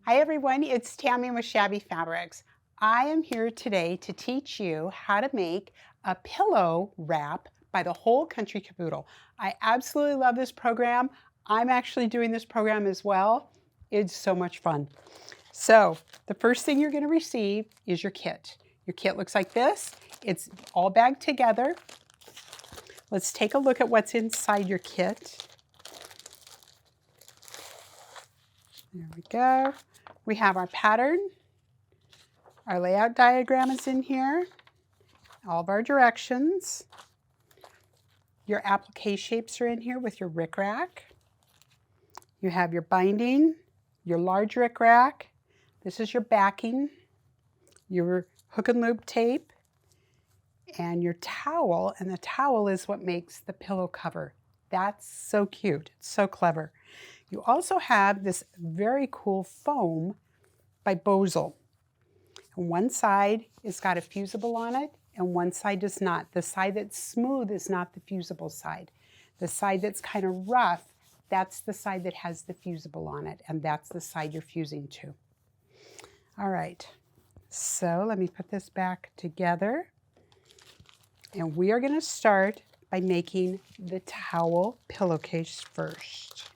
Hi everyone, it's Tammy with Shabby Fabrics. I am here today to teach you how to make a pillow wrap by the whole Country Caboodle. I absolutely love this program. I'm actually doing this program as well. It's so much fun. So the first thing you're going to receive is your kit. Your kit looks like this. It's all bagged together. Let's take a look at what's inside your kit. There we go. We have our pattern. Our layout diagram is in here. All of our directions. Your applique shapes are in here with your rickrack. You have your binding, your large rickrack. This is your backing, your hook and loop tape, and your towel. And the towel is what makes the pillow cover. That's so cute. It's so clever. You also have this very cool foam by Bosel. And one side has got a fusible on it, and one side does not. The side that's smooth is not the fusible side. The side that's kind of rough, that's the side that has the fusible on it, and that's the side you're fusing to. All right, so let me put this back together. And we are going to start by making the towel pillowcase first.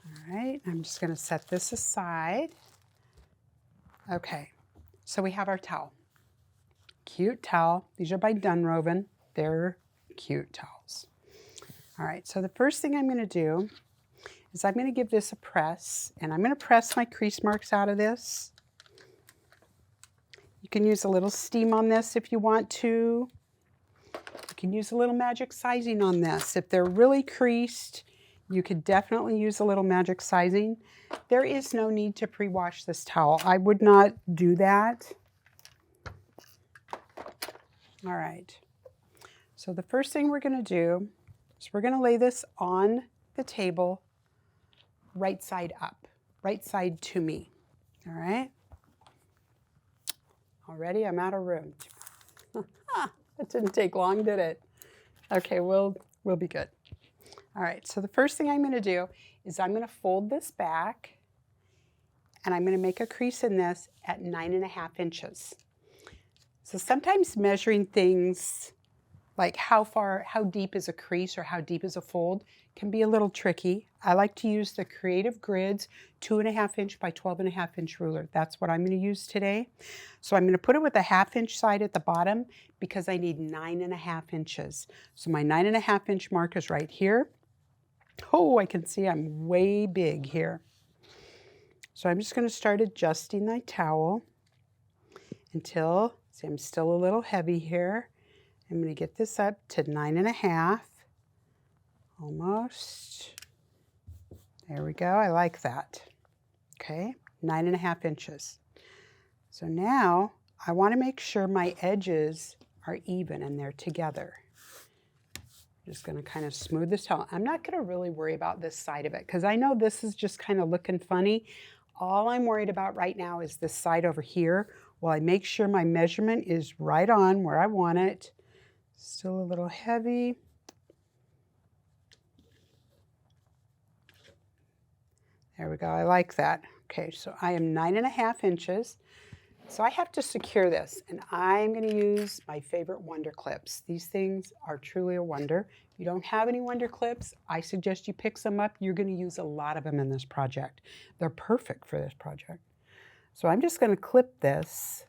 All right, I'm just going to set this aside. Okay, so we have our towel. Cute towel. These are by Dunroven. They're cute towels. All right, so the first thing I'm going to do is I'm going to give this a press, and I'm going to press my crease marks out of this. You can use a little steam on this if you want to. You can use a little magic sizing on this. If they're really creased, you could definitely use a little magic sizing. There is no need to pre-wash this towel. I would not do that. All right. So the first thing we're going to do is we're going to lay this on the table right side up, right side to me. All right. Already I'm out of room. That didn't take long, did it? Okay, we'll be good. All right, so the first thing I'm going to do is I'm going to fold this back, and I'm going to make a crease in this at 9.5 inches. So sometimes measuring things like how deep is a crease or how deep is a fold can be a little tricky. I like to use the Creative Grids 2.5 inch by 12.5 inch ruler. That's what I'm going to use today. So I'm going to put it with a 1/2 inch side at the bottom because I need 9.5 inches. So my 9.5 inch mark is right here. Oh, I can see I'm way big here. So I'm just going to start adjusting my towel until, see, I'm still a little heavy here. I'm going to get this up to 9.5, almost. There we go. I like that. Okay, 9.5 inches. So now I want to make sure my edges are even and they're together. Just going to kind of smooth this towel. I'm not going to really worry about this side of it because I know this is just kind of looking funny. All I'm worried about right now is this side over here while I make sure my measurement is right on where I want it. Still a little heavy. There we go. I like that. Okay, so I am 9.5 inches. So I have to secure this, and I'm going to use my favorite Wonder Clips. These things are truly a wonder. If you don't have any Wonder Clips, I suggest you pick some up. You're going to use a lot of them in this project. They're perfect for this project. So I'm just going to clip this.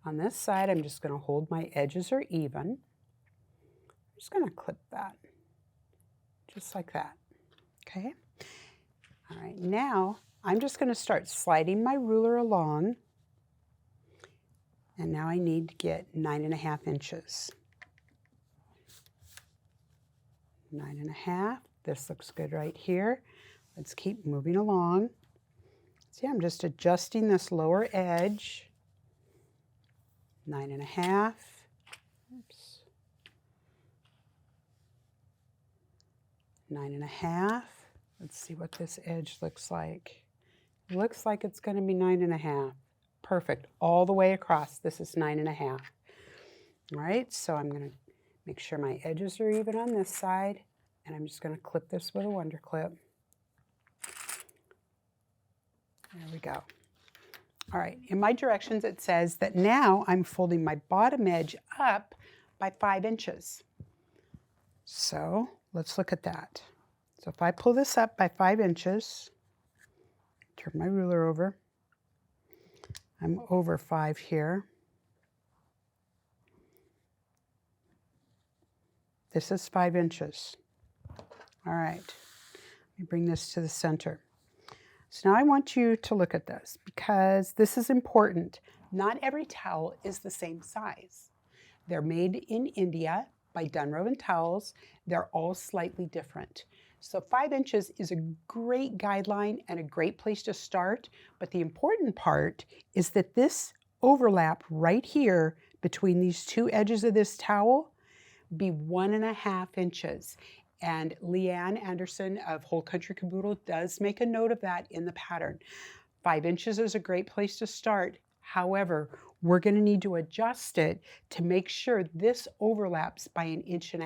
On this side, I'm just going to hold my edges are even. I'm just going to clip that, just like that. Okay. All right, now I'm just going to start sliding my ruler along. And now I need to get 9.5 inches. 9.5. This looks good right here. Let's keep moving along. See, I'm just adjusting this lower edge. 9.5. Oops. 9.5. Let's see what this edge looks like. It looks like it's going to be 9.5. Perfect. All the way across. This is 9.5. All right, so I'm going to make sure my edges are even on this side, and I'm just going to clip this with a Wonder Clip. There we go. All right, in my directions it says that now I'm folding my bottom edge up by 5 inches. So let's look at that. So if I pull this up by 5 inches, turn my ruler over, I'm over 5 here. This is 5 inches. All right, let me bring this to the center. So now I want you to look at this because this is important. Not every towel is the same size. They're made in India by Dunroven Towels. They're all slightly different. So 5 inches is a great guideline and a great place to start. But the important part is that this overlap right here between these two edges of this towel be 1.5 inches. And Leanne Anderson of Whole Country Caboodle does make a note of that in the pattern. 5 inches is a great place to start. However, we're going to need to adjust it to make sure this overlaps by 1.5 inches.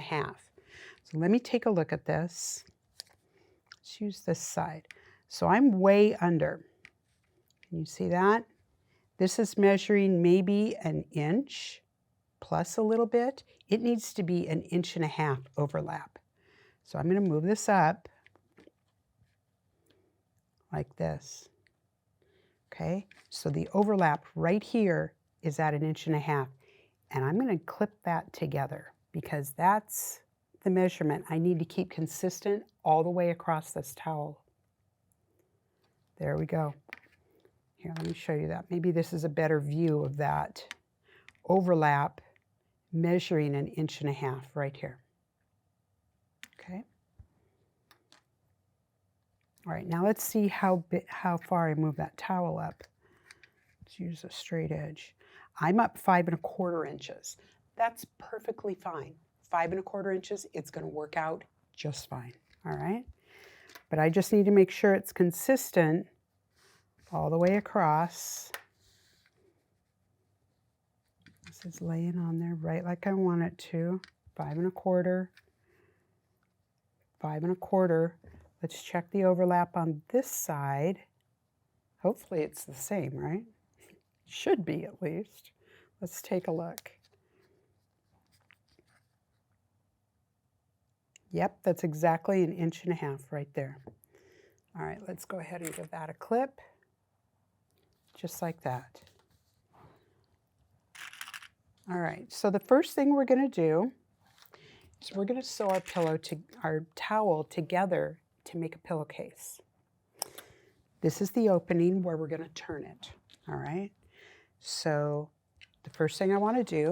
So let me take a look at this. Let's use this side. So I'm way under. Can you see that? This is measuring maybe 1 inch plus a little bit. It needs to be 1.5 inches overlap. So I'm going to move this up like this. Okay, so the overlap right here is at 1.5 inches. And I'm going to clip that together because that's the measurement I need to keep consistent all the way across this towel. There we go. Here, let me show you that. Maybe this is a better view of that overlap measuring 1.5 inches right here. Okay. All right, now let's see how far I move that towel up. Let's use a straight edge. I'm up 5.25 inches. That's perfectly fine. 5.25 inches, it's going to work out just fine. All right, but I just need to make sure it's consistent all the way across. This is laying on there right like I want it to. 5.25, 5.25. Let's check the overlap on this side. Hopefully it's the same, right? Should be at least. Let's take a look. Yep, that's exactly 1.5 inches right there. All right, let's go ahead and give that a clip. Just like that. All right, so the first thing we're going to do is we're going to sew our towel together to make a pillowcase. This is the opening where we're going to turn it. All right, so the first thing I want to do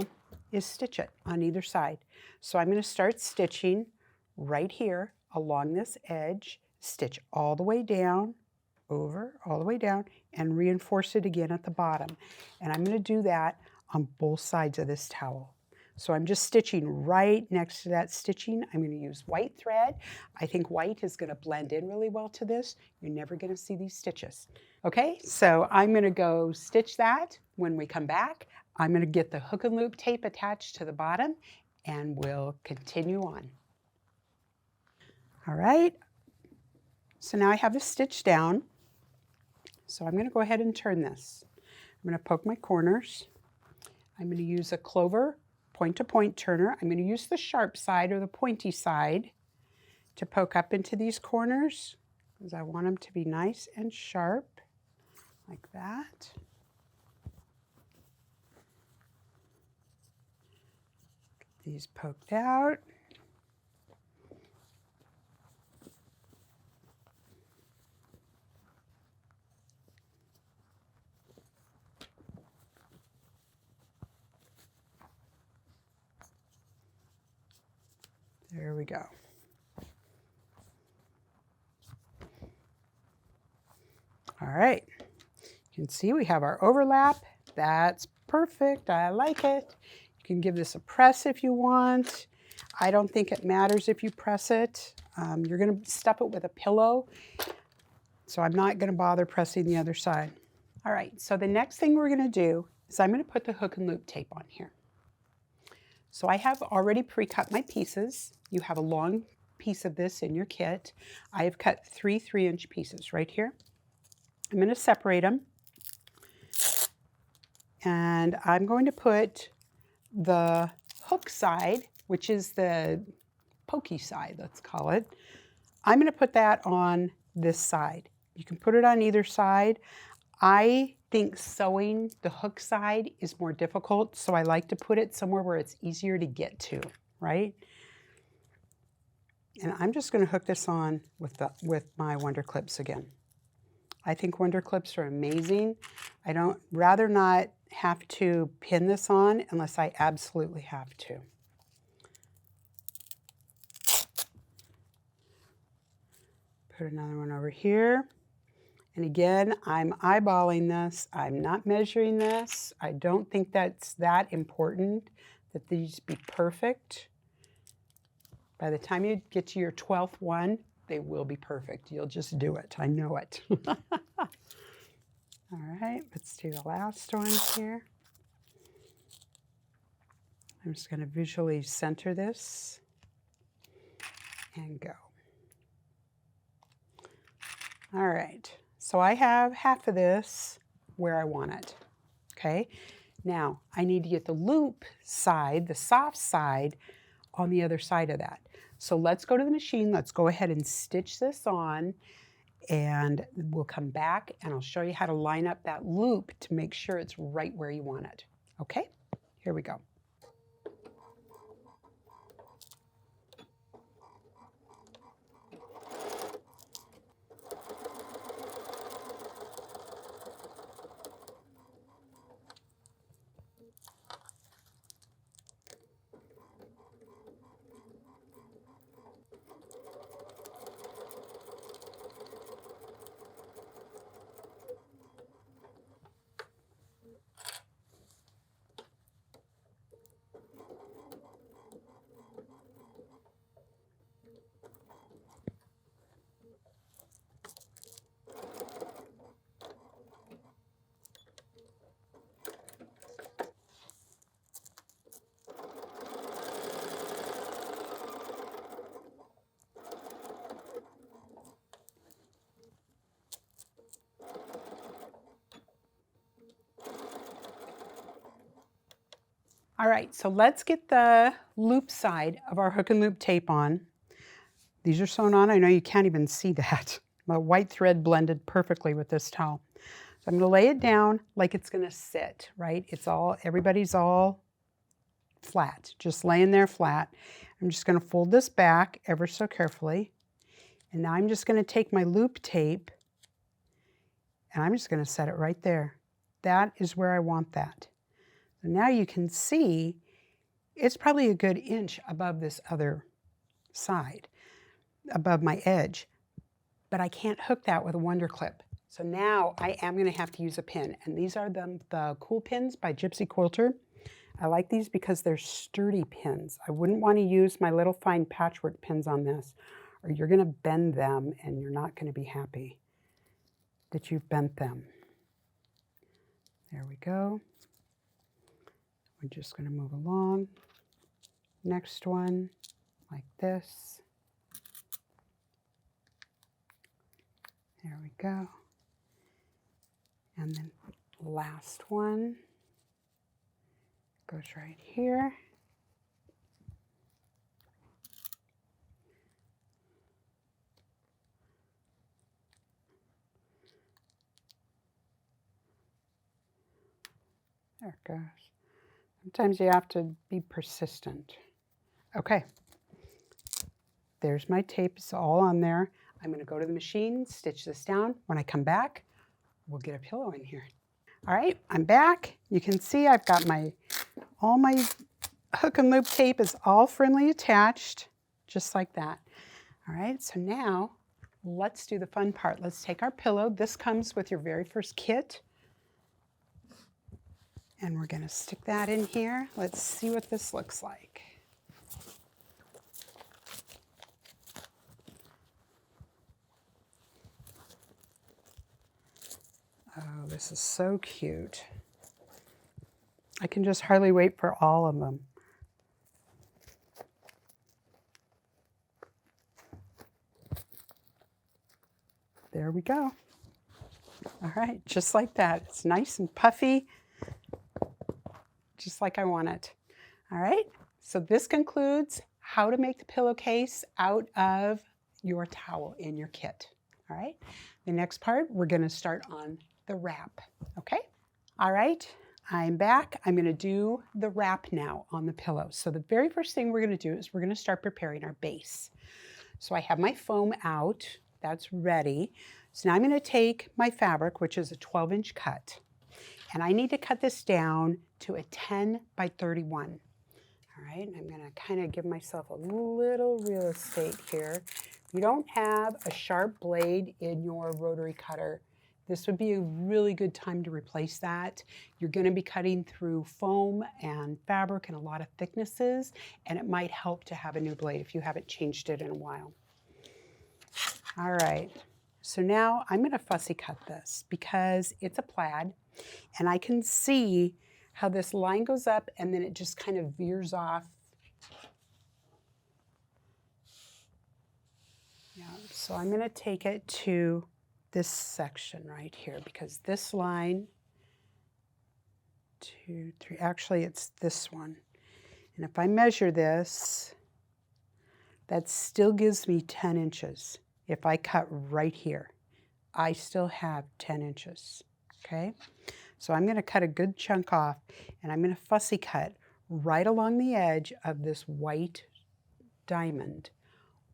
is stitch it on either side. So I'm going to start stitching right here along this edge, stitch all the way down, over, all the way down, and reinforce it again at the bottom. And I'm going to do that on both sides of this towel. So I'm just stitching right next to that stitching. I'm going to use white thread. I think white is going to blend in really well to this. You're never going to see these stitches. Okay, so I'm going to go stitch that. When we come back, I'm going to get the hook and loop tape attached to the bottom and we'll continue on. All right, so now I have this stitched down. So I'm going to go ahead and turn this. I'm going to poke my corners. I'm going to use a clover point-to-point turner. I'm going to use the sharp side or the pointy side to poke up into these corners because I want them to be nice and sharp like that. Get these poked out. There we go. All right, you can see we have our overlap. That's perfect, I like it. You can give this a press if you want. I don't think it matters if you press it. You're gonna stuff it with a pillow, so I'm not gonna bother pressing the other side. All right, so the next thing we're gonna do is I'm gonna put the hook and loop tape on here. So I have already pre-cut my pieces. You have a long piece of this in your kit. I have cut 3 3-inch pieces right here. I'm going to separate them. And I'm going to put the hook side, which is the pokey side, let's call it. I'm going to put that on this side. You can put it on either side. I think sewing the hook side is more difficult, so I like to put it somewhere where it's easier to get to, right? And I'm just going to hook this on with my Wonder Clips again. I think Wonder Clips are amazing. I don't rather not have to pin this on unless I absolutely have to. Put another one over here. And again, I'm eyeballing this. I'm not measuring this. I don't think that's that important that these be perfect. By the time you get to your 12th one, they will be perfect. You'll just do it. I know it. All right, let's do the last one here. I'm just going to visually center this and go. All right, so I have half of this where I want it, okay? Now, I need to get the loop side, the soft side, on the other side of that. So let's go to the machine. Let's go ahead and stitch this on, and we'll come back and I'll show you how to line up that loop to make sure it's right where you want it. Okay, here we go. All right, so let's get the loop side of our hook and loop tape on. These are sewn on. I know you can't even see that. My white thread blended perfectly with this towel. So I'm going to lay it down like it's going to sit, right? Everybody's all flat, just laying there flat. I'm just going to fold this back ever so carefully. And now I'm just going to take my loop tape and I'm just going to set it right there. That is where I want that. So now you can see it's probably a good inch above this other side, above my edge, but I can't hook that with a Wonder Clip. So now I am going to have to use a pin, and these are the Cool Pins by Gypsy Quilter. I like these because they're sturdy pins. I wouldn't want to use my little fine patchwork pins on this, or you're going to bend them and you're not going to be happy that you've bent them. There we go. We're just going to move along. Next one, like this. There we go. And then last one goes right here. There it goes. Sometimes you have to be persistent. Okay. There's my tape. It's all on there. I'm going to go to the machine, stitch this down. When I come back, we'll get a pillow in here. All right, I'm back. You can see I've got all my hook and loop tape is all firmly attached, just like that. All right, so now let's do the fun part. Let's take our pillow. This comes with your very first kit. And we're going to stick that in here. Let's see what this looks like. Oh, this is so cute. I can just hardly wait for all of them. There we go. All right, just like that. It's nice and puffy, just like I want it. All right, so this concludes how to make the pillowcase out of your towel in your kit. All right, the next part, we're gonna start on the wrap, okay? All right, I'm back. I'm gonna do the wrap now on the pillow. So the very first thing we're gonna do is we're gonna start preparing our base. So I have my foam out, that's ready. So now I'm gonna take my fabric, which is a 12-inch cut, and I need to cut this down to a 10 by 31. All right, I'm gonna kind of give myself a little real estate here. If you don't have a sharp blade in your rotary cutter, this would be a really good time to replace that. You're gonna be cutting through foam and fabric and a lot of thicknesses, and it might help to have a new blade if you haven't changed it in a while. All right, so now I'm gonna fussy cut this because it's a plaid, and I can see how this line goes up and then it just kind of veers off. Yeah, so I'm gonna take it to this section right here because this line, 2, 3, actually it's this one. And if I measure this, that still gives me 10 inches. If I cut right here, I still have 10 inches, okay? So I'm gonna cut a good chunk off and I'm gonna fussy cut right along the edge of this white diamond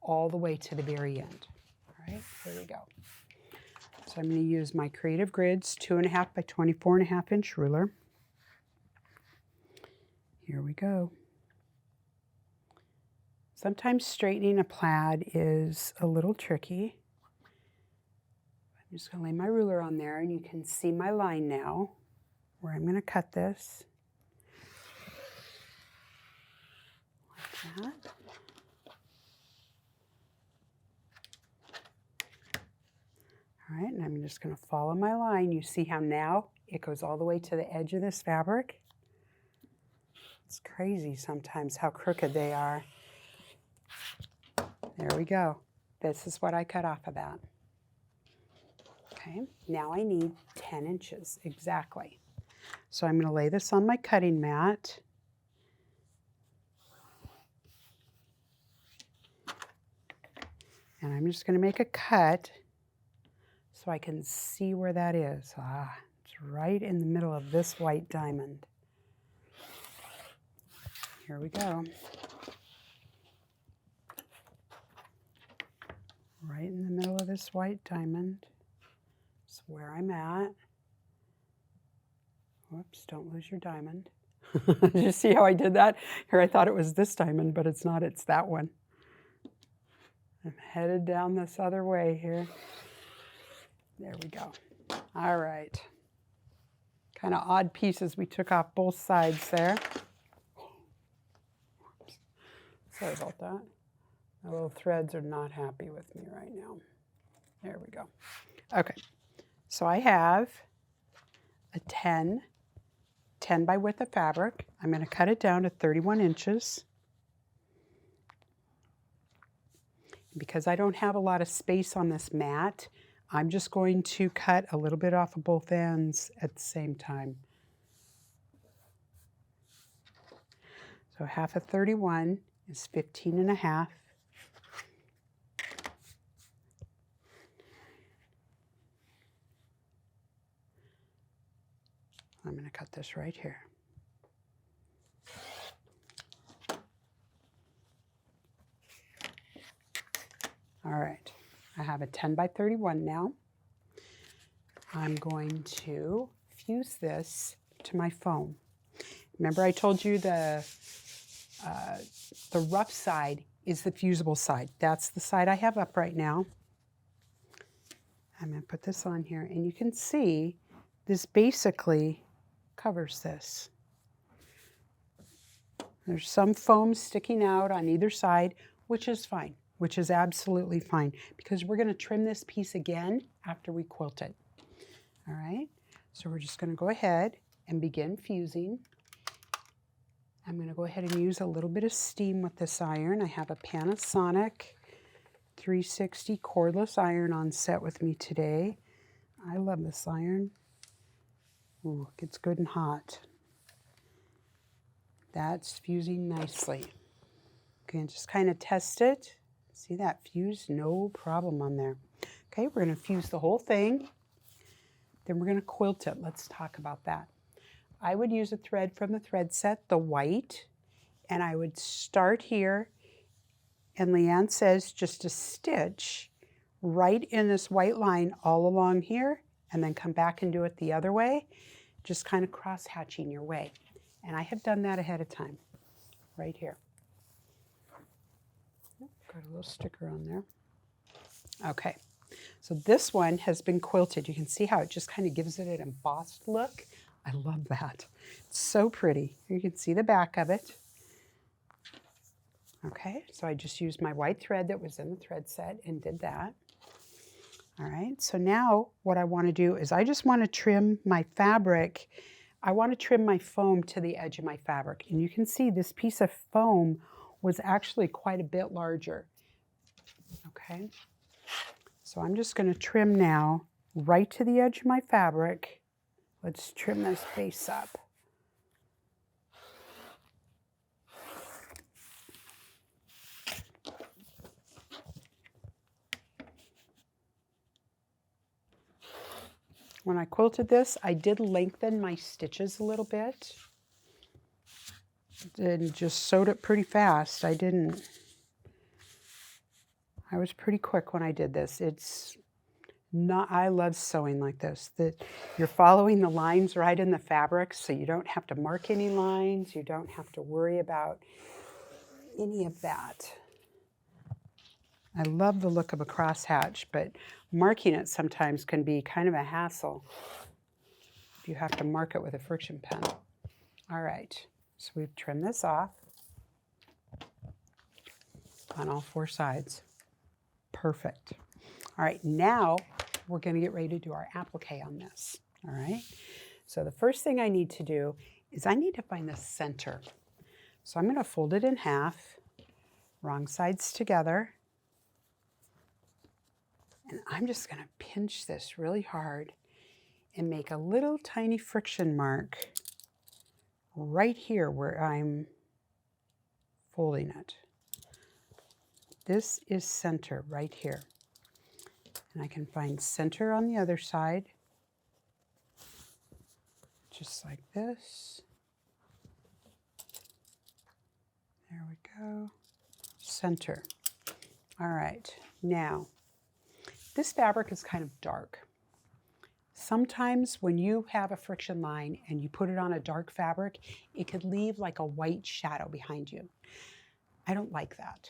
all the way to the very end. All right, here we go. So I'm going to use my Creative Grids 2.5 by 24.5 inch ruler. Here we go. Sometimes straightening a plaid is a little tricky. I'm just going to lay my ruler on there and you can see my line now where I'm going to cut this. Like that. All right, and I'm just going to follow my line. You see how now it goes all the way to the edge of this fabric? It's crazy sometimes how crooked they are. There we go. This is what I cut off of that. Okay, now I need 10 inches exactly. So I'm going to lay this on my cutting mat. And I'm just going to make a cut so I can see where that is. Ah, it's right in the middle of this white diamond. Here we go. Right in the middle of this white diamond. That's where I'm at. Whoops, don't lose your diamond. Did you see how I did that? Here I thought it was this diamond, but it's not, it's that one. I'm headed down this other way here. There we go. All right. Kind of odd pieces. We took off both sides there. Oops. Sorry about that. The little threads are not happy with me right now. There we go. Okay. So I have a 10 by width of fabric. I'm going to cut it down to 31 inches. Because I don't have a lot of space on this mat, I'm just going to cut a little bit off of both ends at the same time. So half of 31 is 15.5. I'm going to cut this right here. All right, I have a 10 by 31 now. I'm going to fuse this to my foam. Remember I told you the rough side is the fusible side. That's the side I have up right now. I'm going to put this on here and you can see this basically covers this. There's some foam sticking out on either side, which is fine. Which is absolutely fine because we're going to trim this piece again after we quilt it. All right, so we're just going to go ahead and begin fusing. I'm going to go ahead and use a little bit of steam with this iron. I have a Panasonic 360 cordless iron on set with me today. I love this iron. Ooh, it gets good and hot. That's fusing nicely. You can just kind of test it. See that fuse? No problem on there. Okay, we're going to fuse the whole thing. Then we're going to quilt it. Let's talk about that. I would use a thread from the thread set, the white, and I would start here, and Leanne says just a stitch right in this white line all along here, and then come back and do it the other way, just kind of cross-hatching your way. And I have done that ahead of time, right here. Got a little sticker on there. Okay, so this one has been quilted. You can see how it just kind of gives it an embossed look. I love that. It's so pretty. You can see the back of it. Okay, so I just used my white thread that was in the thread set and did that. All right, so now what I want to do is I just want to trim my fabric. I want to trim my foam to the edge of my fabric. And you can see this piece of foam was actually quite a bit larger. Okay, so I'm just going to trim now right to the edge of my fabric. Let's trim this base up. When I quilted this, I did lengthen my stitches a little bit and just sewed it pretty fast. I was pretty quick when I did this. It's not, I love sewing like this, that you're following the lines right in the fabric, so you don't have to mark any lines, you don't have to worry about any of that. I love the look of a crosshatch, but marking it sometimes can be kind of a hassle if you have to mark it with a friction pen. All right, so we've trimmed this off on all four sides. Perfect. All right, now we're going to get ready to do our applique on this. All right, so the first thing I need to do is I need to find the center. So I'm going to fold it in half, wrong sides together. And I'm just going to pinch this really hard and make a little tiny friction mark right here where I'm folding it. This is center right here. And I can find center on the other side, just like this. There we go. Center. All right, now, this fabric is kind of dark. Sometimes when you have a friction line and you put it on a dark fabric, it could leave like a white shadow behind you. I don't like that.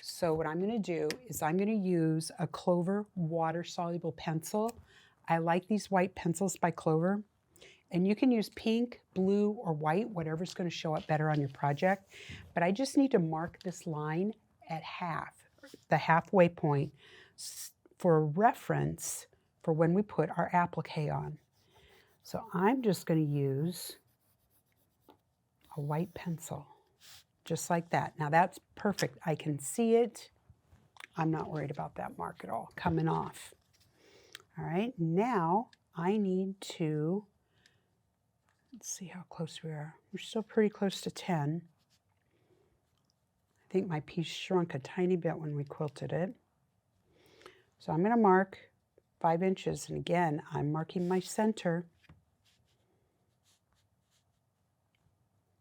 So what I'm going to do is I'm going to use a Clover water-soluble pencil. I like these white pencils by Clover. And you can use pink, blue, or white, whatever's going to show up better on your project. But I just need to mark this line at half, the halfway point, for reference for when we put our applique on. So I'm just going to use a white pencil, just like that. Now that's perfect. I can see it. I'm not worried about that mark at all coming off. All right, now I need to, let's see how close we are. We're still pretty close to 10. I think my piece shrunk a tiny bit when we quilted it. So I'm going to mark 5 inches, and again, I'm marking my center.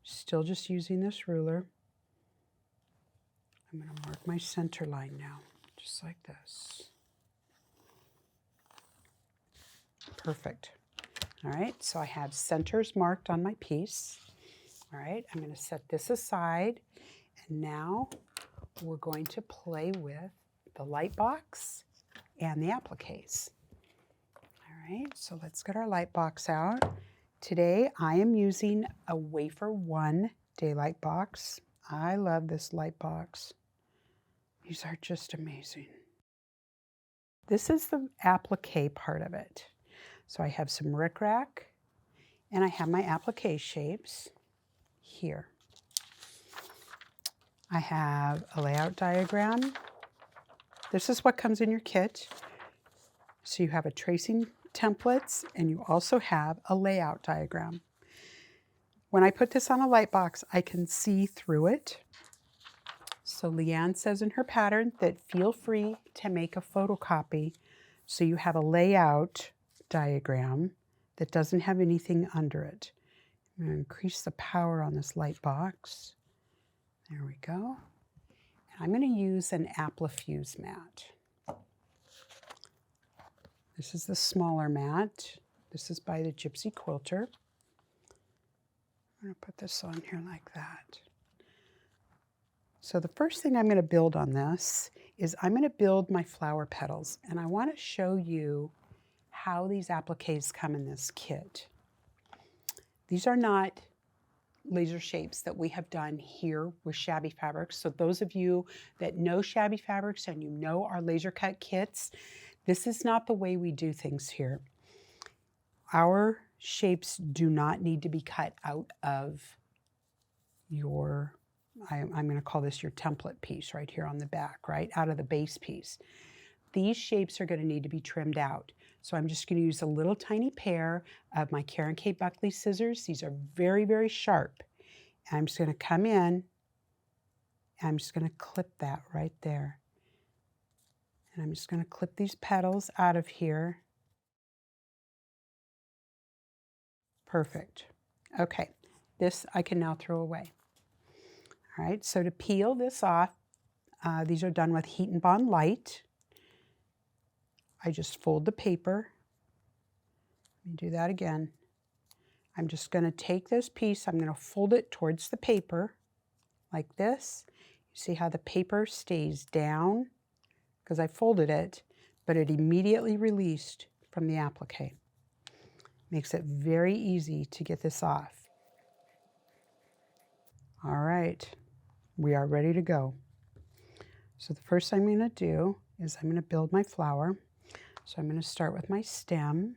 Still just using this ruler. I'm going to mark my center line now, just like this. Perfect. All right, so I have centers marked on my piece. All right, I'm going to set this aside, and now we're going to play with the light box and the appliques. All right, so let's get our light box out. Today I am using a Wafer 1 daylight box. I love this light box. These are just amazing. This is the applique part of it. So I have some rickrack and I have my applique shapes here. I have a layout diagram. This is what comes in your kit. So you have a tracing templates, and you also have a layout diagram. When I put this on a light box, I can see through it. So Leanne says in her pattern that feel free to make a photocopy so you have a layout diagram that doesn't have anything under it. I'm going to increase the power on this light box. There we go. And I'm going to use an Applique mat. This is the smaller mat. This is by the Gypsy Quilter. I'm going to put this on here like that. So the first thing I'm going to build on this is I'm going to build my flower petals, and I want to show you how these appliques come in this kit. These are not laser shapes that we have done here with Shabby Fabrics. So those of you that know Shabby Fabrics and you know our laser cut kits, this is not the way we do things here. Our shapes do not need to be cut out of your, I'm going to call this your template piece right here on the back, right? Out of the base piece. These shapes are going to need to be trimmed out. So I'm just going to use a little tiny pair of my Karen K. Buckley scissors. These are very, very sharp. And I'm just going to come in and I'm just going to clip that right there. And I'm just going to clip these petals out of here. Perfect. Okay, this I can now throw away. All right, so to peel this off, these are done with Heat and Bond Light. I just fold the paper. Let me do that again. I'm just going to take this piece, I'm going to fold it towards the paper like this. You see how the paper stays down because I folded it, but it immediately released from the applique. Makes it very easy to get this off. All right, we are ready to go. So the first thing I'm going to do is I'm going to build my flower. So I'm going to start with my stem.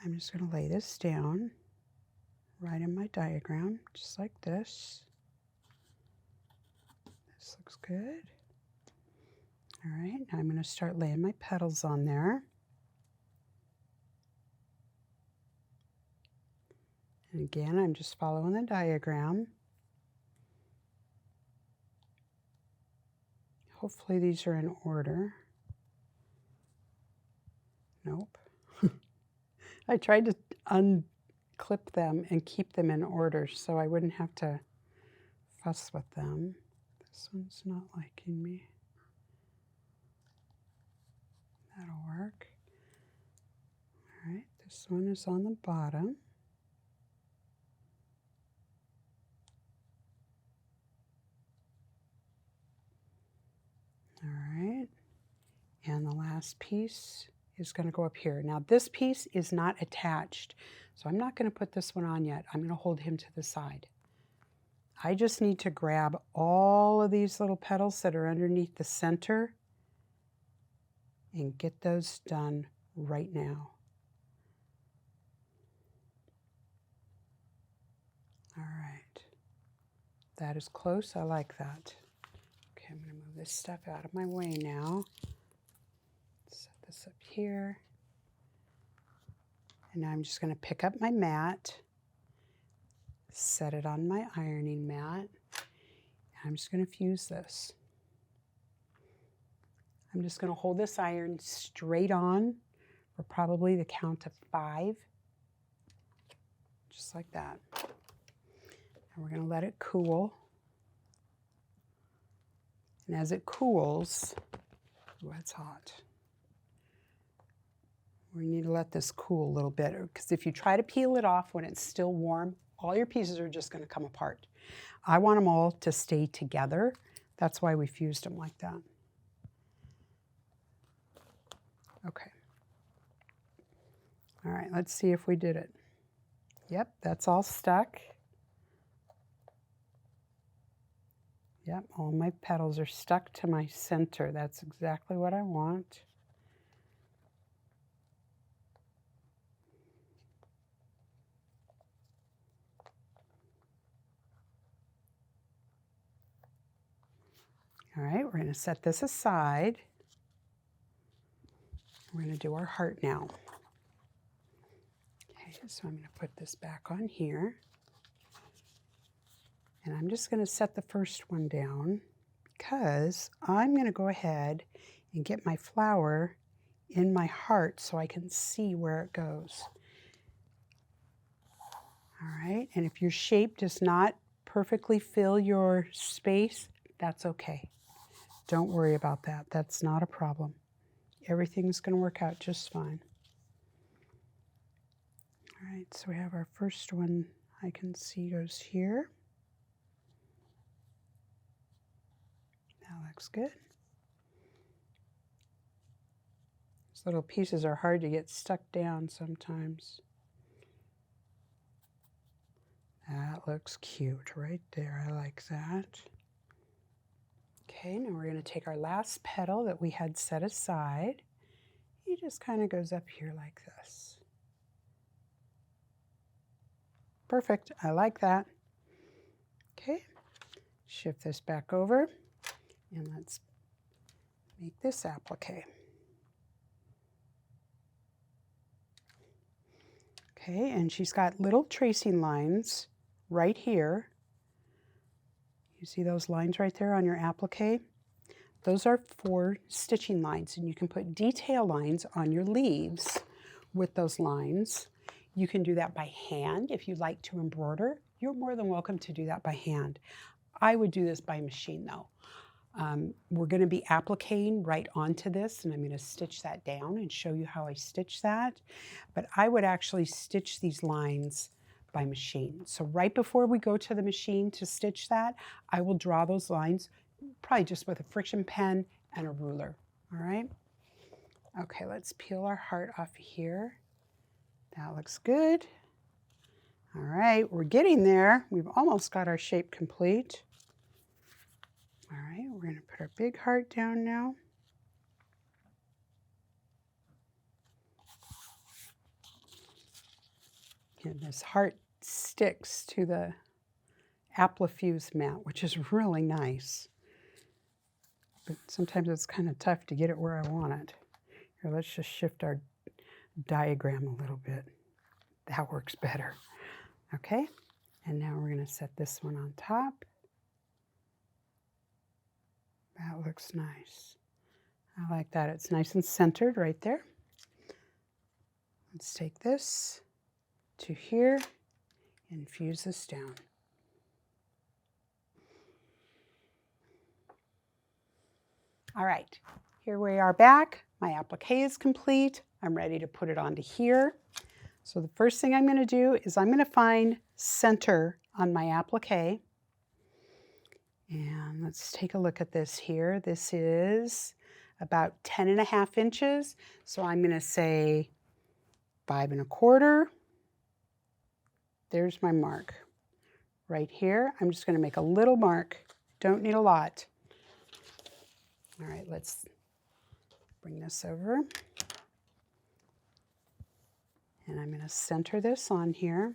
I'm just going to lay this down right in my diagram, just like this. This looks good. All right, now I'm going to start laying my petals on there. And again, I'm just following the diagram. Hopefully these are in order. Nope. I tried to unclip them and keep them in order so I wouldn't have to fuss with them. This one's not liking me. That'll work. All right, this one is on the bottom. All right, and the last piece is going to go up here. Now this piece is not attached, so I'm not going to put this one on yet. I'm going to hold him to the side. I just need to grab all of these little petals that are underneath the center and get those done right now. All right, that is close. I like that. Okay, I'm going to move this stuff out of my way now. Set this up here. And now I'm just going to pick up my mat, set it on my ironing mat, and I'm just going to fuse this. I'm just going to hold this iron straight on for probably the count of 5, just like that. And we're going to let it cool. And as it cools, ooh, it's hot. We need to let this cool a little bit, because if you try to peel it off when it's still warm, all your pieces are just going to come apart. I want them all to stay together. That's why we fused them like that. Okay. All right, let's see if we did it. Yep, that's all stuck. Yep, all my petals are stuck to my center. That's exactly what I want. All right, we're going to set this aside. We're going to do our heart now. Okay, so I'm going to put this back on here. And I'm just going to set the first one down because I'm going to go ahead and get my flower in my heart so I can see where it goes. All right, and if your shape does not perfectly fill your space, that's okay. Don't worry about that. That's not a problem. Everything's going to work out just fine. All right, so we have our first one I can see goes here. That looks good. These little pieces are hard to get stuck down sometimes. That looks cute right there. I like that. Okay, now we're going to take our last petal that we had set aside. He just kind of goes up here like this. Perfect. I like that. Okay, shift this back over and let's make this applique. Okay, and she's got little tracing lines right here. You see those lines right there on your applique? Those are for stitching lines, and you can put detail lines on your leaves with those lines. You can do that by hand if you'd like to embroider. You're more than welcome to do that by hand. I would do this by machine though. We're going to be appliquing right onto this, and I'm going to stitch that down and show you how I stitch that. But I would actually stitch these lines by machine. So right before we go to the machine to stitch that, I will draw those lines, probably just with a friction pen and a ruler. All right? Okay, let's peel our heart off here. That looks good. All right, we're getting there. We've almost got our shape complete. All right, we're going to put our big heart down now. And this heart sticks to the Applique mat, which is really nice. But sometimes it's kind of tough to get it where I want it. Here, let's just shift our diagram a little bit. That works better. Okay, and now we're going to set this one on top. That looks nice. I like that. It's nice and centered right there. Let's take this to here and fuse this down. All right, here we are back. My applique is complete. I'm ready to put it onto here. So the first thing I'm going to do is I'm going to find center on my applique. And let's take a look at this here. This is about 10.5 inches. So I'm going to say 5 1/4. There's my mark. Right here, I'm just going to make a little mark. Don't need a lot. All right, let's bring this over. And I'm going to center this on here.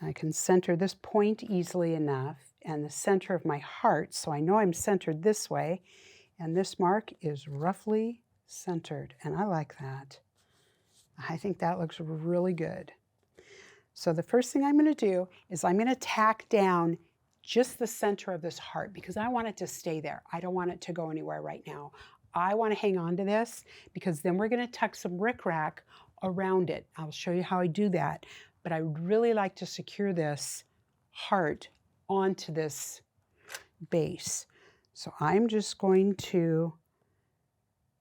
I can center this point easily enough, and the center of my heart, so I know I'm centered this way, and this mark is roughly centered, and I like that. I think that looks really good. So the first thing I'm going to do is I'm going to tack down just the center of this heart because I want it to stay there. I don't want it to go anywhere right now. I want to hang on to this because then we're going to tuck some rickrack around it. I'll show you how I do that. But I would really like to secure this heart onto this base. So I'm just going to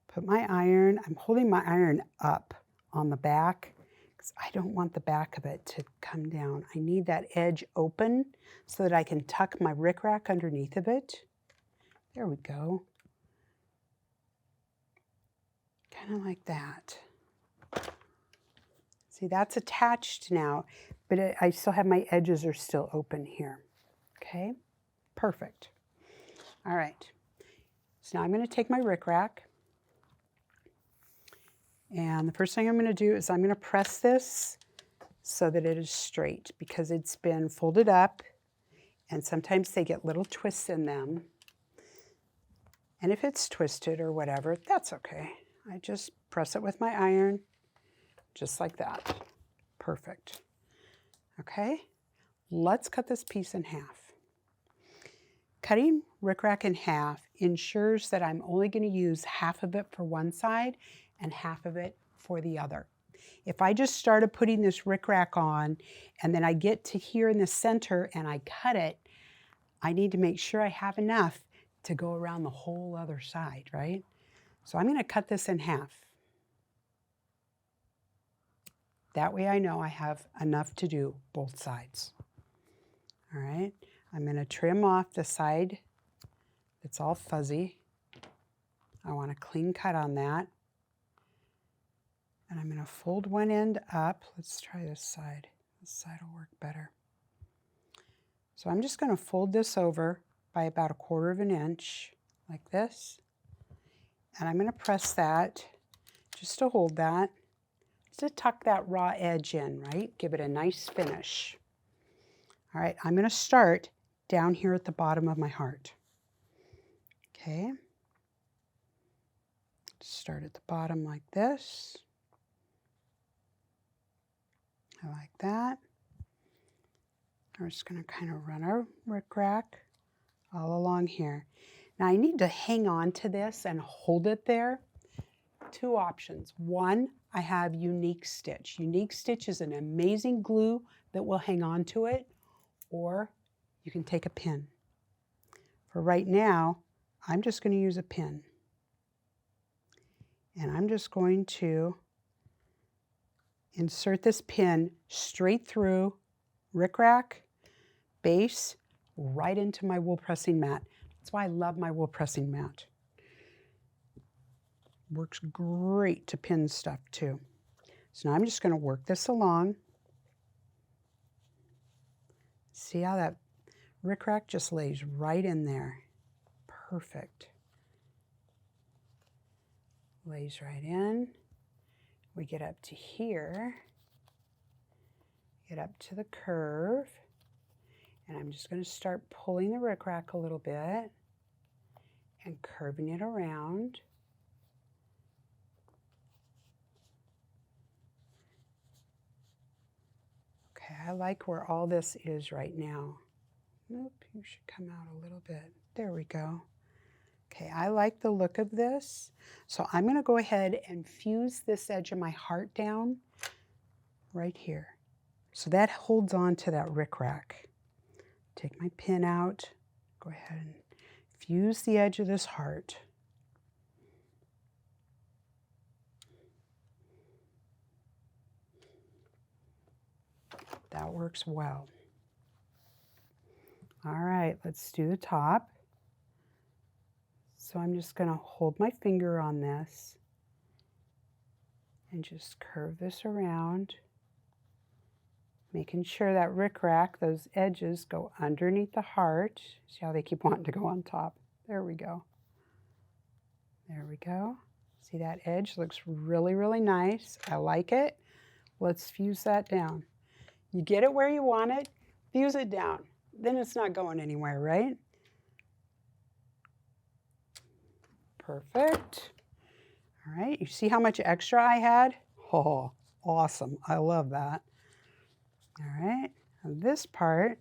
put my iron, I'm holding my iron up on the back because I don't want the back of it to come down. I need that edge open so that I can tuck my rickrack underneath of it. There we go. Kind of like that. See, that's attached now, but I still have my edges are still open here. Okay, perfect. All right, so now I'm going to take my rickrack, and the first thing I'm going to do is I'm going to press this so that it is straight because it's been folded up, and sometimes they get little twists in them. And if it's twisted or whatever, that's okay. I just press it with my iron, just like that. Perfect. Okay, let's cut this piece in half. Cutting rickrack in half ensures that I'm only going to use half of it for one side and half of it for the other. If I just started putting this rickrack on and then I get to here in the center and I cut it, I need to make sure I have enough to go around the whole other side, right? So I'm going to cut this in half. That way I know I have enough to do both sides. All right, I'm going to trim off the side that's all fuzzy. I want a clean cut on that. And I'm going to fold one end up. Let's try this side. This side will work better. So I'm just going to fold this over by about 1/4 of an inch, like this. And I'm going to press that just to hold that, just to tuck that raw edge in, right? Give it a nice finish. All right, I'm going to start down here at the bottom of my heart. Okay. Start at the bottom like this. I like that. We're just going to kind of run our rickrack all along here. Now I need to hang on to this and hold it there. Two options. One, I have Unique Stitch. Unique Stitch is an amazing glue that will hang on to it, or you can take a pin. For right now, I'm just going to use a pin. And I'm just going to insert this pin straight through rickrack, base, right into my wool pressing mat. That's why I love my wool pressing mat. Works great to pin stuff too. So now I'm just going to work this along. See how that rickrack just lays right in there. Perfect. Lays right in. We get up to here, get up to the curve, and I'm just going to start pulling the rickrack a little bit and curving it around. Okay, I like where all this is right now. Nope, you should come out a little bit. There we go. Okay, I like the look of this. So I'm going to go ahead and fuse this edge of my heart down right here. So that holds on to that rickrack. Take my pin out, go ahead and fuse the edge of this heart. That works well. All right, let's do the top. So I'm just going to hold my finger on this and just curve this around, making sure that rickrack, those edges go underneath the heart. See how they keep wanting to go on top? There we go. There we go. See, that edge looks really, really nice. I like it. Let's fuse that down. You get it where you want it, fuse it down. Then it's not going anywhere, right? Perfect. All right, you see how much extra I had? Oh, awesome. I love that. All right, now this part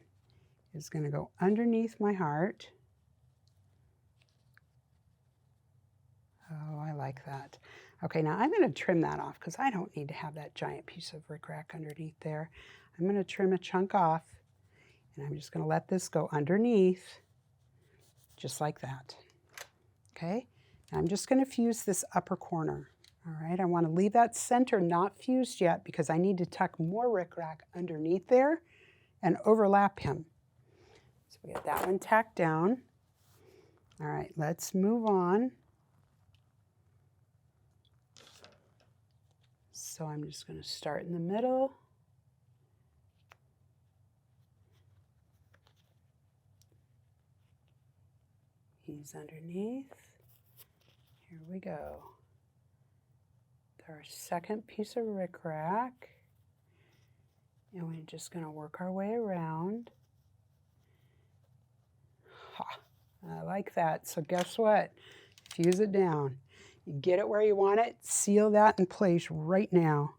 is going to go underneath my heart. Oh, I like that. Okay, now I'm going to trim that off because I don't need to have that giant piece of rickrack underneath there. I'm going to trim a chunk off, and I'm just going to let this go underneath, just like that. Okay, now I'm just going to fuse this upper corner. All right, I want to leave that center not fused yet because I need to tuck more rickrack underneath there and overlap him. So we get that one tacked down. All right, let's move on. So I'm just going to start in the middle. He's underneath. Here we go. Our second piece of rickrack. And we're just going to work our way around. Ha, I like that. So guess what? Fuse it down. You get it where you want it, seal that in place right now.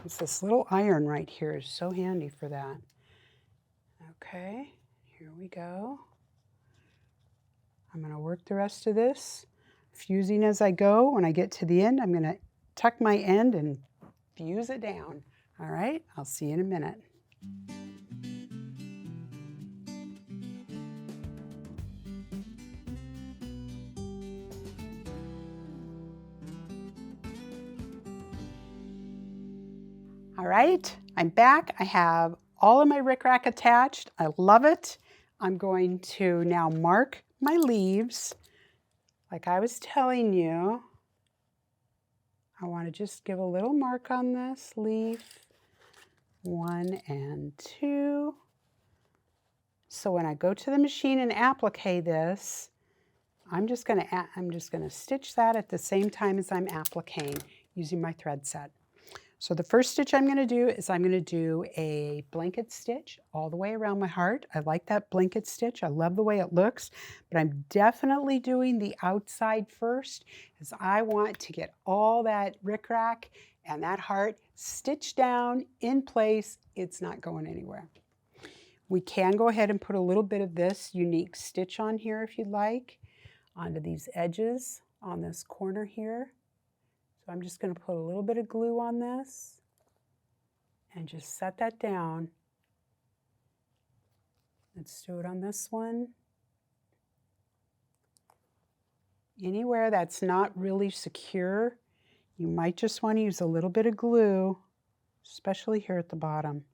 It's this little iron right here is so handy for that. Okay, here we go. I'm going to work the rest of this, fusing as I go. When I get to the end, I'm going to tuck my end and fuse it down. All right, I'll see you in a minute. All right, I'm back. I have all of my rickrack attached. I love it. I'm going to now mark my leaves. Like I was telling you, I want to just give a little mark on this leaf. 1 and 2. So when I go to the machine and applique this, I'm just going to stitch that at the same time as I'm appliquing using my thread set. So the first stitch I'm going to do is I'm going to do a blanket stitch all the way around my heart. I like that blanket stitch. I love the way it looks, but I'm definitely doing the outside first as I want to get all that rickrack and that heart stitched down in place. It's not going anywhere. We can go ahead and put a little bit of this unique stitch on here if you'd like, onto these edges on this corner here. So I'm just going to put a little bit of glue on this and just set that down. Let's do it on this one. Anywhere that's not really secure, you might just want to use a little bit of glue, especially here at the bottom.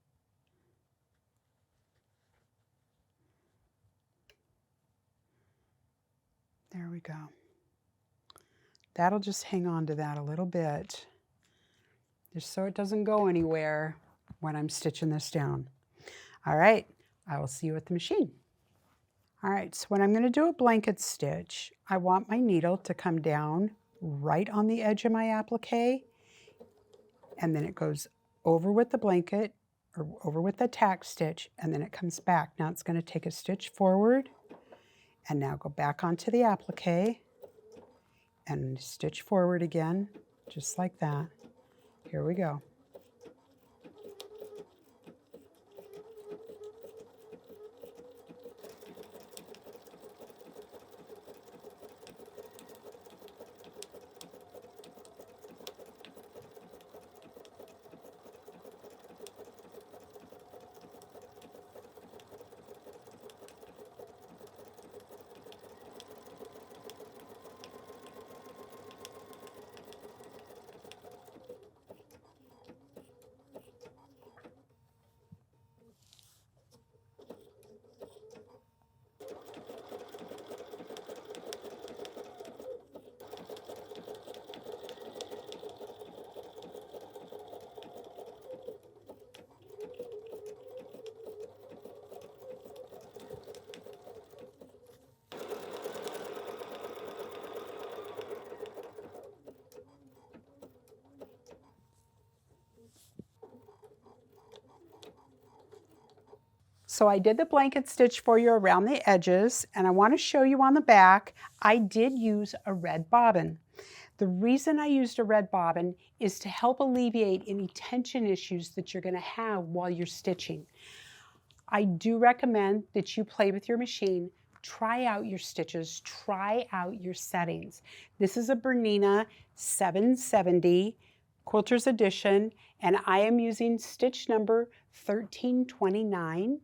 There we go. That'll just hang on to that a little bit, just so it doesn't go anywhere when I'm stitching this down. All right, I will see you at the machine. All right, so when I'm going to do a blanket stitch, I want my needle to come down right on the edge of my applique, and then it goes over with the blanket, or over with the tack stitch, and then it comes back. Now it's going to take a stitch forward, and now go back onto the applique, and stitch forward again, just like that. Here we go. So I did the blanket stitch for you around the edges, and I want to show you on the back, I did use a red bobbin. The reason I used a red bobbin is to help alleviate any tension issues that you're going to have while you're stitching. I do recommend that you play with your machine, try out your stitches, try out your settings. This is a Bernina 770 Quilter's Edition, and I am using stitch number 1329,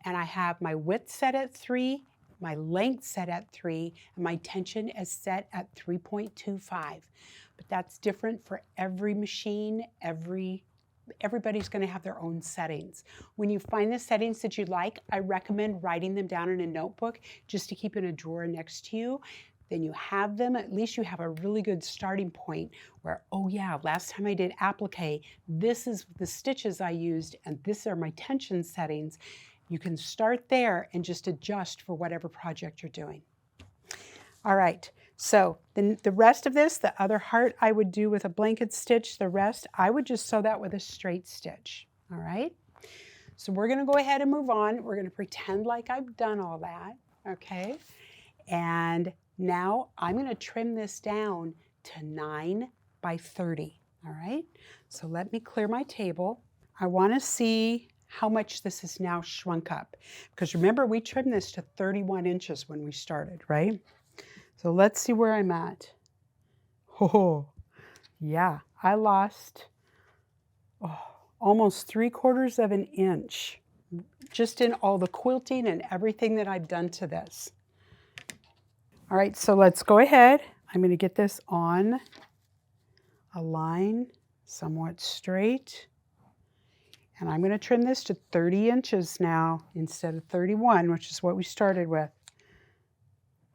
and I have my width set at 3, my length set at 3, and my tension is set at 3.25. But that's different for every machine, everybody's going to have their own settings. When you find the settings that you like, I recommend writing them down in a notebook just to keep in a drawer next to you. Then you have them, at least you have a really good starting point where, oh yeah, last time I did applique, this is the stitches I used and these are my tension settings. You can start there and just adjust for whatever project you're doing. All right, so then the rest of this, the other heart I would do with a blanket stitch, the rest I would just sew that with a straight stitch, all right? So we're gonna go ahead and move on. We're gonna pretend like I've done all that, okay? And Now I'm going to trim this down to 9 by 30. All right, so let me clear my table. I want to see how much this is now shrunk up, because remember we trimmed this to 31 inches when we started, right? So let's see where I'm at. Oh, yeah, I lost almost 3/4 of an inch just in all the quilting and everything that I've done to this. All right, so let's go ahead. I'm going to get this on a line somewhat straight. And I'm going to trim this to 30 inches now instead of 31, which is what we started with.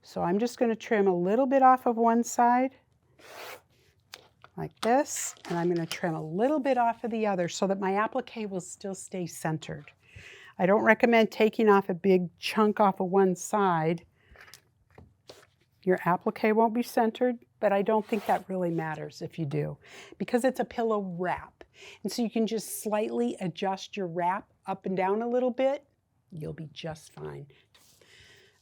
So I'm just going to trim a little bit off of one side, like this, and I'm going to trim a little bit off of the other so that my applique will still stay centered. I don't recommend taking off a big chunk off of one side. Your applique won't be centered, but I don't think that really matters if you do, because it's a pillow wrap. And so you can just slightly adjust your wrap up and down a little bit. You'll be just fine.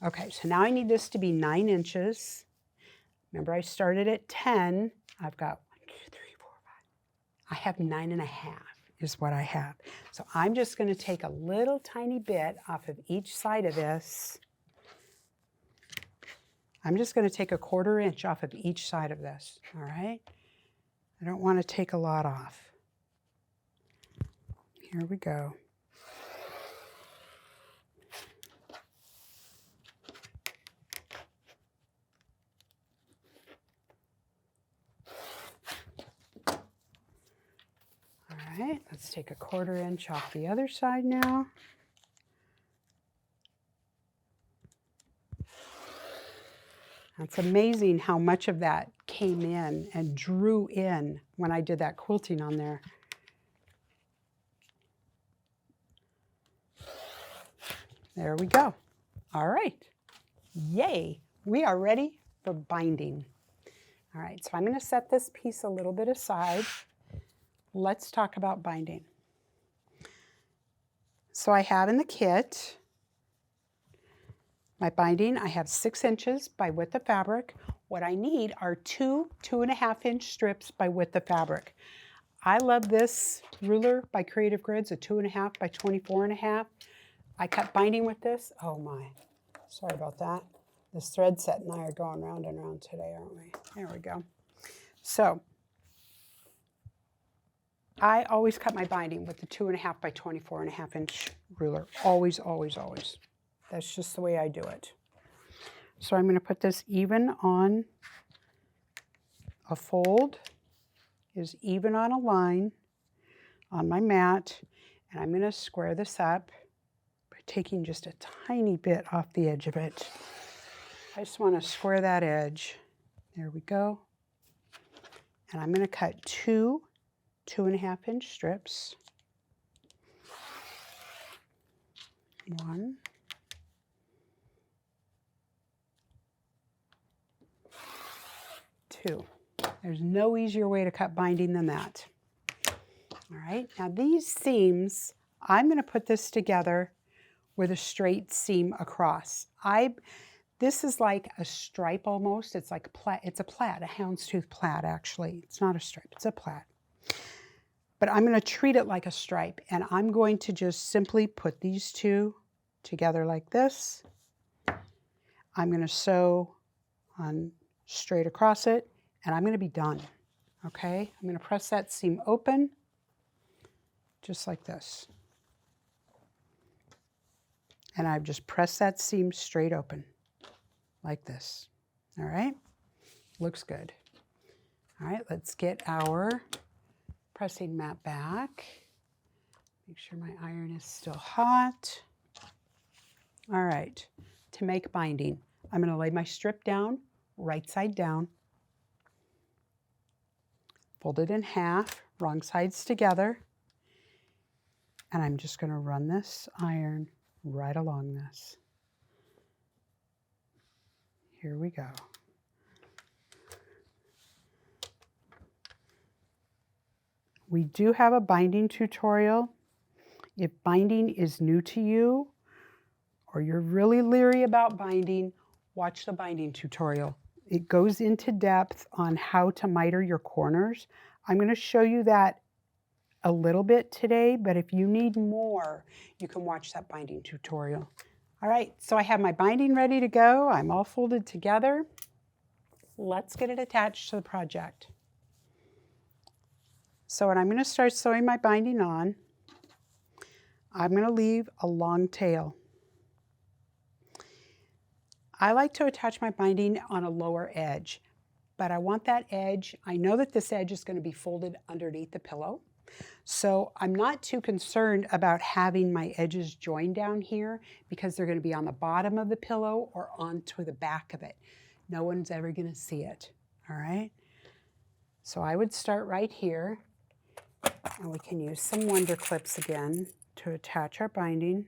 Okay, so now I need this to be 9 inches. Remember I started at 10. I've got 1, 2, 3, 4, 5. I have 9.5 is what I have. So I'm just going to take a little tiny bit off of each side of this. I'm just going to take a 1/4 inch off of each side of this, all right? I don't want to take a lot off. Here we go. All right, let's take a 1/4 inch off the other side now. It's amazing how much of that came in and drew in when I did that quilting on there. There we go. All right. Yay. We are ready for binding. All right, so I'm going to set this piece a little bit aside. Let's talk about binding. So I have in the kit my binding. I have 6 inches by width of fabric. What I need are 2 2.5 inch strips by width of fabric. I love this ruler by Creative Grids, a 2.5 by 24.5. I cut binding with this. Oh my, sorry about that. This thread set and I are going round and round today, aren't we? There we go. So I always cut my binding with the 2.5 by 24.5 inch ruler. Always, always, always. That's just the way I do it. So I'm going to put this even on a fold, is even on a line on my mat, and I'm going to square this up by taking just a tiny bit off the edge of it. I just want to square that edge. There we go. And I'm going to cut 2 2.5 inch strips. 1. 2. There's no easier way to cut binding than that. All right, now these seams, I'm going to put this together with a straight seam across. This is like a stripe almost. It's like a plait. It's a plait, a houndstooth plait actually. It's not a stripe, it's a plait. But I'm going to treat it like a stripe, and I'm going to just simply put these two together like this. I'm going to sew on straight across it, and I'm going to be done. Okay, I'm going to press that seam open just like this. And I've just pressed that seam straight open like this. All right, looks good. All right, let's get our pressing mat back. Make sure my iron is still hot. All right, to make binding, I'm going to lay my strip down, right side down, fold it in half, wrong sides together, and I'm just going to run this iron right along this. Here we go. We do have a binding tutorial. If binding is new to you, or you're really leery about binding, watch the binding tutorial. It goes into depth on how to miter your corners. I'm going to show you that a little bit today, but if you need more, you can watch that binding tutorial. All right, so I have my binding ready to go. I'm all folded together. Let's get it attached to the project. So when I'm going to start sewing my binding on, I'm going to leave a long tail. I like to attach my binding on a lower edge, but I want that edge, I know that this edge is going to be folded underneath the pillow. So I'm not too concerned about having my edges joined down here because they're going to be on the bottom of the pillow or onto the back of it. No one's ever going to see it, all right? So I would start right here, and we can use some Wonder Clips again to attach our binding.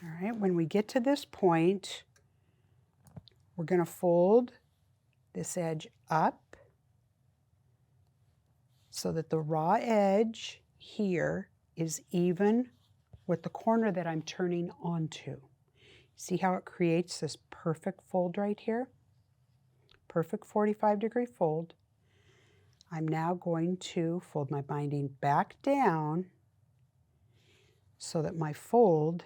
All right, when we get to this point, we're going to fold this edge up so that the raw edge here is even with the corner that I'm turning onto. See how it creates this perfect fold right here? Perfect 45-degree fold. I'm now going to fold my binding back down so that my fold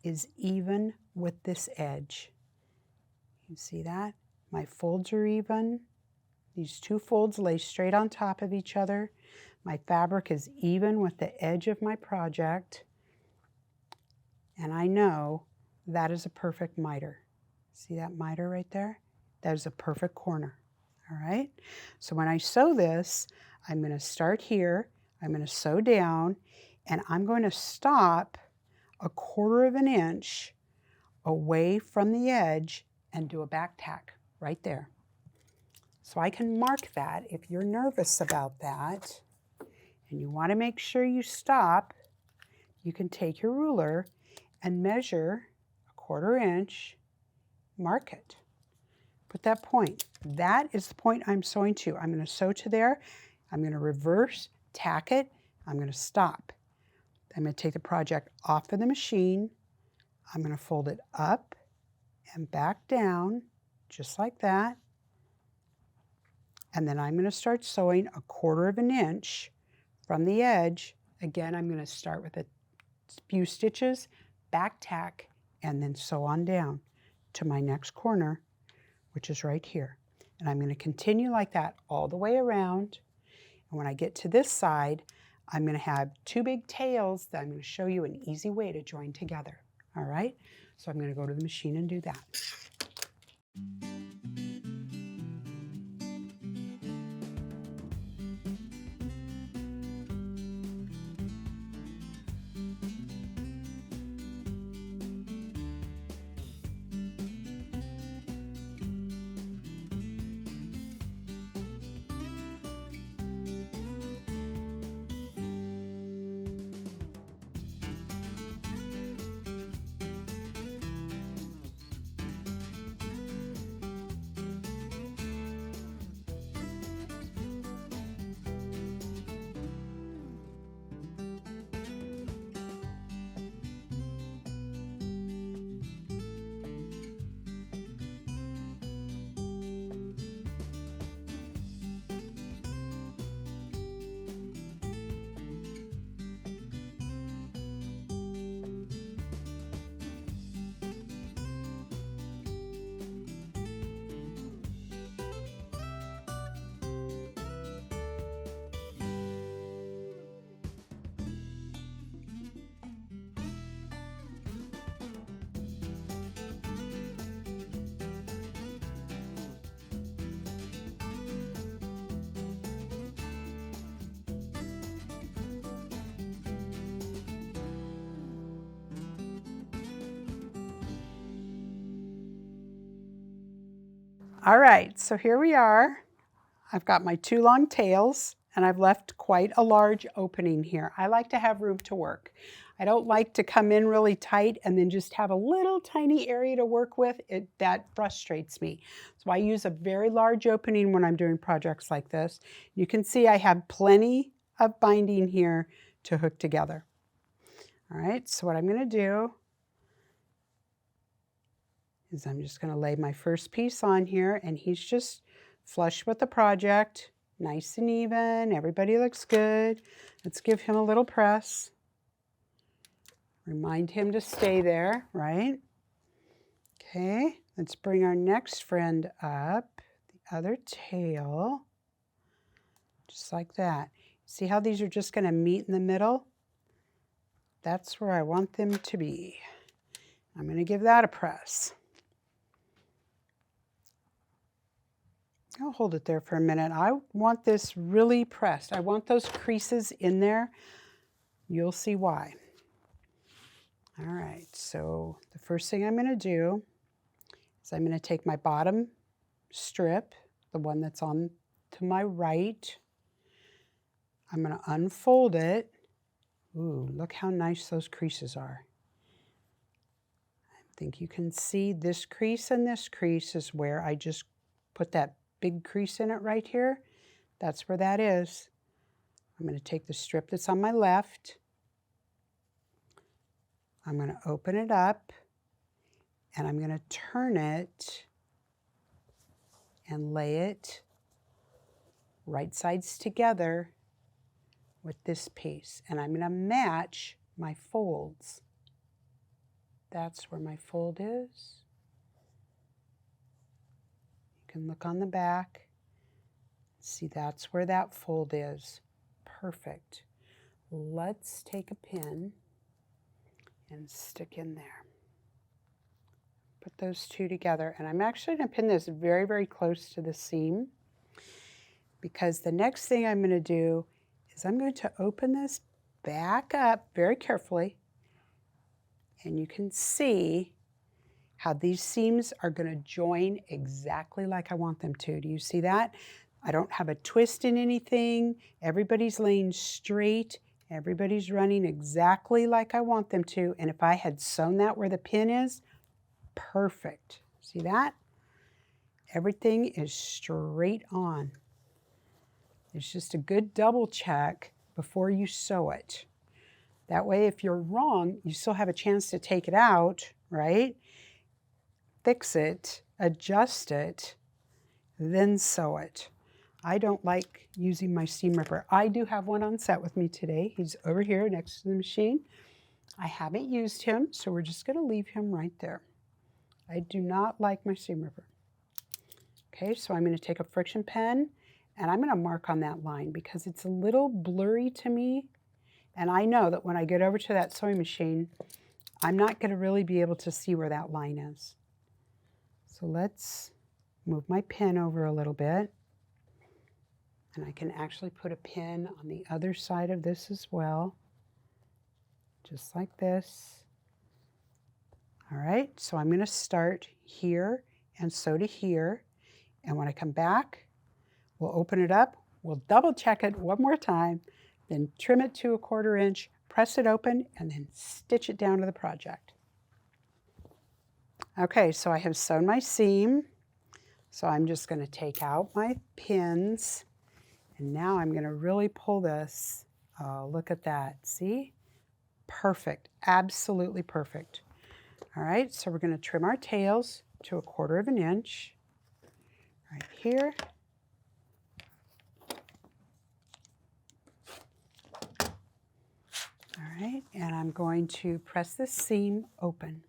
is even with this edge. You see that? My folds are even. These two folds lay straight on top of each other. My fabric is even with the edge of my project. And I know that is a perfect miter. See that miter right there? That is a perfect corner. All right? So when I sew this, I'm going to start here. I'm going to sew down, and I'm going to stop 1/4 inch away from the edge and do a back tack right there. So I can mark that. If you're nervous about that and you want to make sure you stop, you can take your ruler and measure 1/4 inch, mark it. Put that point. That is the point I'm sewing to. I'm going to sew to there. I'm going to reverse, tack it. I'm going to stop. I'm going to take the project off of the machine. I'm going to fold it up and back down, just like that. And then I'm going to start sewing 1/4 inch from the edge. Again, I'm going to start with a few stitches, back tack, and then sew on down to my next corner, which is right here. And I'm going to continue like that all the way around. And when I get to this side, I'm going to have 2 big tails that I'm going to show you an easy way to join together. All right? So I'm going to go to the machine and do that. All right, so here we are. I've got my 2 long tails, and I've left quite a large opening here. I like to have room to work. I don't like to come in really tight and then just have a little tiny area to work with. That frustrates me. So I use a very large opening when I'm doing projects like this. You can see I have plenty of binding here to hook together. All right, so what I'm going to do is I'm just going to lay my first piece on here, and he's just flush with the project, nice and even. Everybody looks good. Let's give him a little press. Remind him to stay there, right? Okay, let's bring our next friend up, the other tail, just like that. See how these are just going to meet in the middle? That's where I want them to be. I'm going to give that a press. I'll hold it there for a minute. I want this really pressed. I want those creases in there. You'll see why. All right, so the first thing I'm going to do is I'm going to take my bottom strip, the one that's on to my right. I'm going to unfold it. Ooh, look how nice those creases are. I think you can see this crease and this crease is where I just put that big crease in it right here. That's where that is. I'm going to take the strip that's on my left. I'm going to open it up and I'm going to turn it and lay it right sides together with this piece. And I'm going to match my folds. That's where my fold is. You can look on the back. See, that's where that fold is. Perfect. Let's take a pin and stick in there. Put those two together. And I'm actually going to pin this very, very close to the seam, because the next thing I'm going to do is I'm going to open this back up very carefully. And you can see how these seams are going to join exactly like I want them to. Do you see that? I don't have a twist in anything. Everybody's laying straight. Everybody's running exactly like I want them to. And if I had sewn that where the pin is, perfect. See that? Everything is straight on. It's just a good double check before you sew it. That way, if you're wrong, you still have a chance to take it out, right? Fix it, adjust it, then sew it. I don't like using my seam ripper. I do have one on set with me today. He's over here next to the machine. I haven't used him, so we're just going to leave him right there. I do not like my seam ripper. Okay, so I'm going to take a friction pen and I'm going to mark on that line because it's a little blurry to me. And I know that when I get over to that sewing machine, I'm not going to really be able to see where that line is. So let's move my pin over a little bit. And I can actually put a pin on the other side of this as well. Just like this. All right, so I'm going to start here and sew to here. And when I come back, we'll open it up. We'll double check it one more time. Then trim it to 1/4 inch, press it open, and then stitch it down to the project. Okay, so I have sewn my seam. So I'm just going to take out my pins. And now I'm going to really pull this. Oh, look at that. See? Perfect. Absolutely perfect. All right, so we're going to trim our tails to 1/4 inch right here. All right, and I'm going to press this seam open.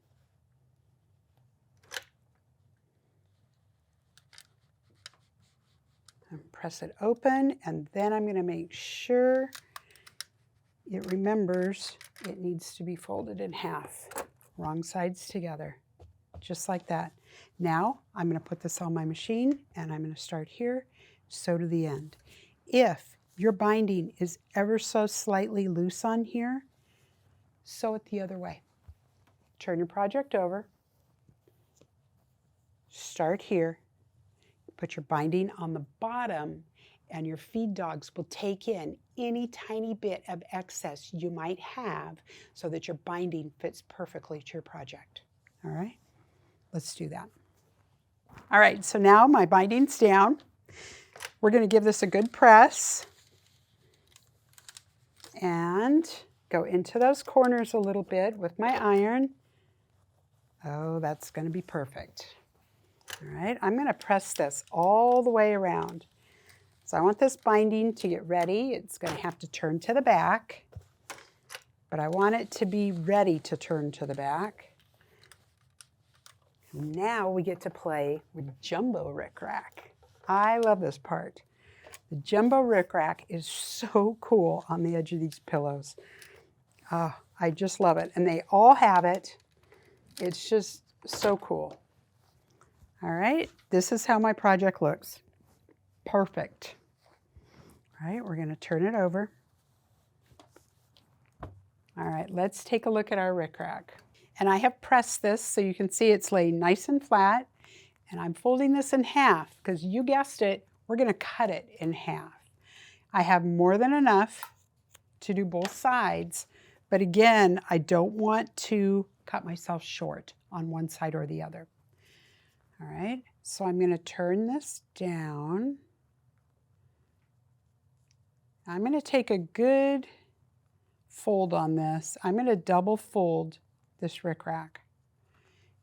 And press it open, and then I'm going to make sure it remembers it needs to be folded in half, wrong sides together, just like that. Now I'm going to put this on my machine, and I'm going to start here, sew to the end. If your binding is ever so slightly loose on here, sew it the other way. Turn your project over, start here, put your binding on the bottom, and your feed dogs will take in any tiny bit of excess you might have so that your binding fits perfectly to your project. All right, let's do that. All right, so now my binding's down. We're going to give this a good press and go into those corners a little bit with my iron. Oh, that's going to be perfect. All right, I'm going to press this all the way around. So I want this binding to get ready. It's going to have to turn to the back, but I want it to be ready to turn to the back. Now we get to play with jumbo rickrack. I love this part. The jumbo rickrack is so cool on the edge of these pillows. I just love it. And they all have it. It's just so cool. All right, this is how my project looks. Perfect. All right, we're going to turn it over. All right, let's take a look at our rickrack. And I have pressed this so you can see it's laying nice and flat. And I'm folding this in half because you guessed it, we're going to cut it in half. I have more than enough to do both sides, but again, I don't want to cut myself short on one side or the other. All right, so I'm going to turn this down. I'm going to take a good fold on this. I'm going to double fold this rickrack.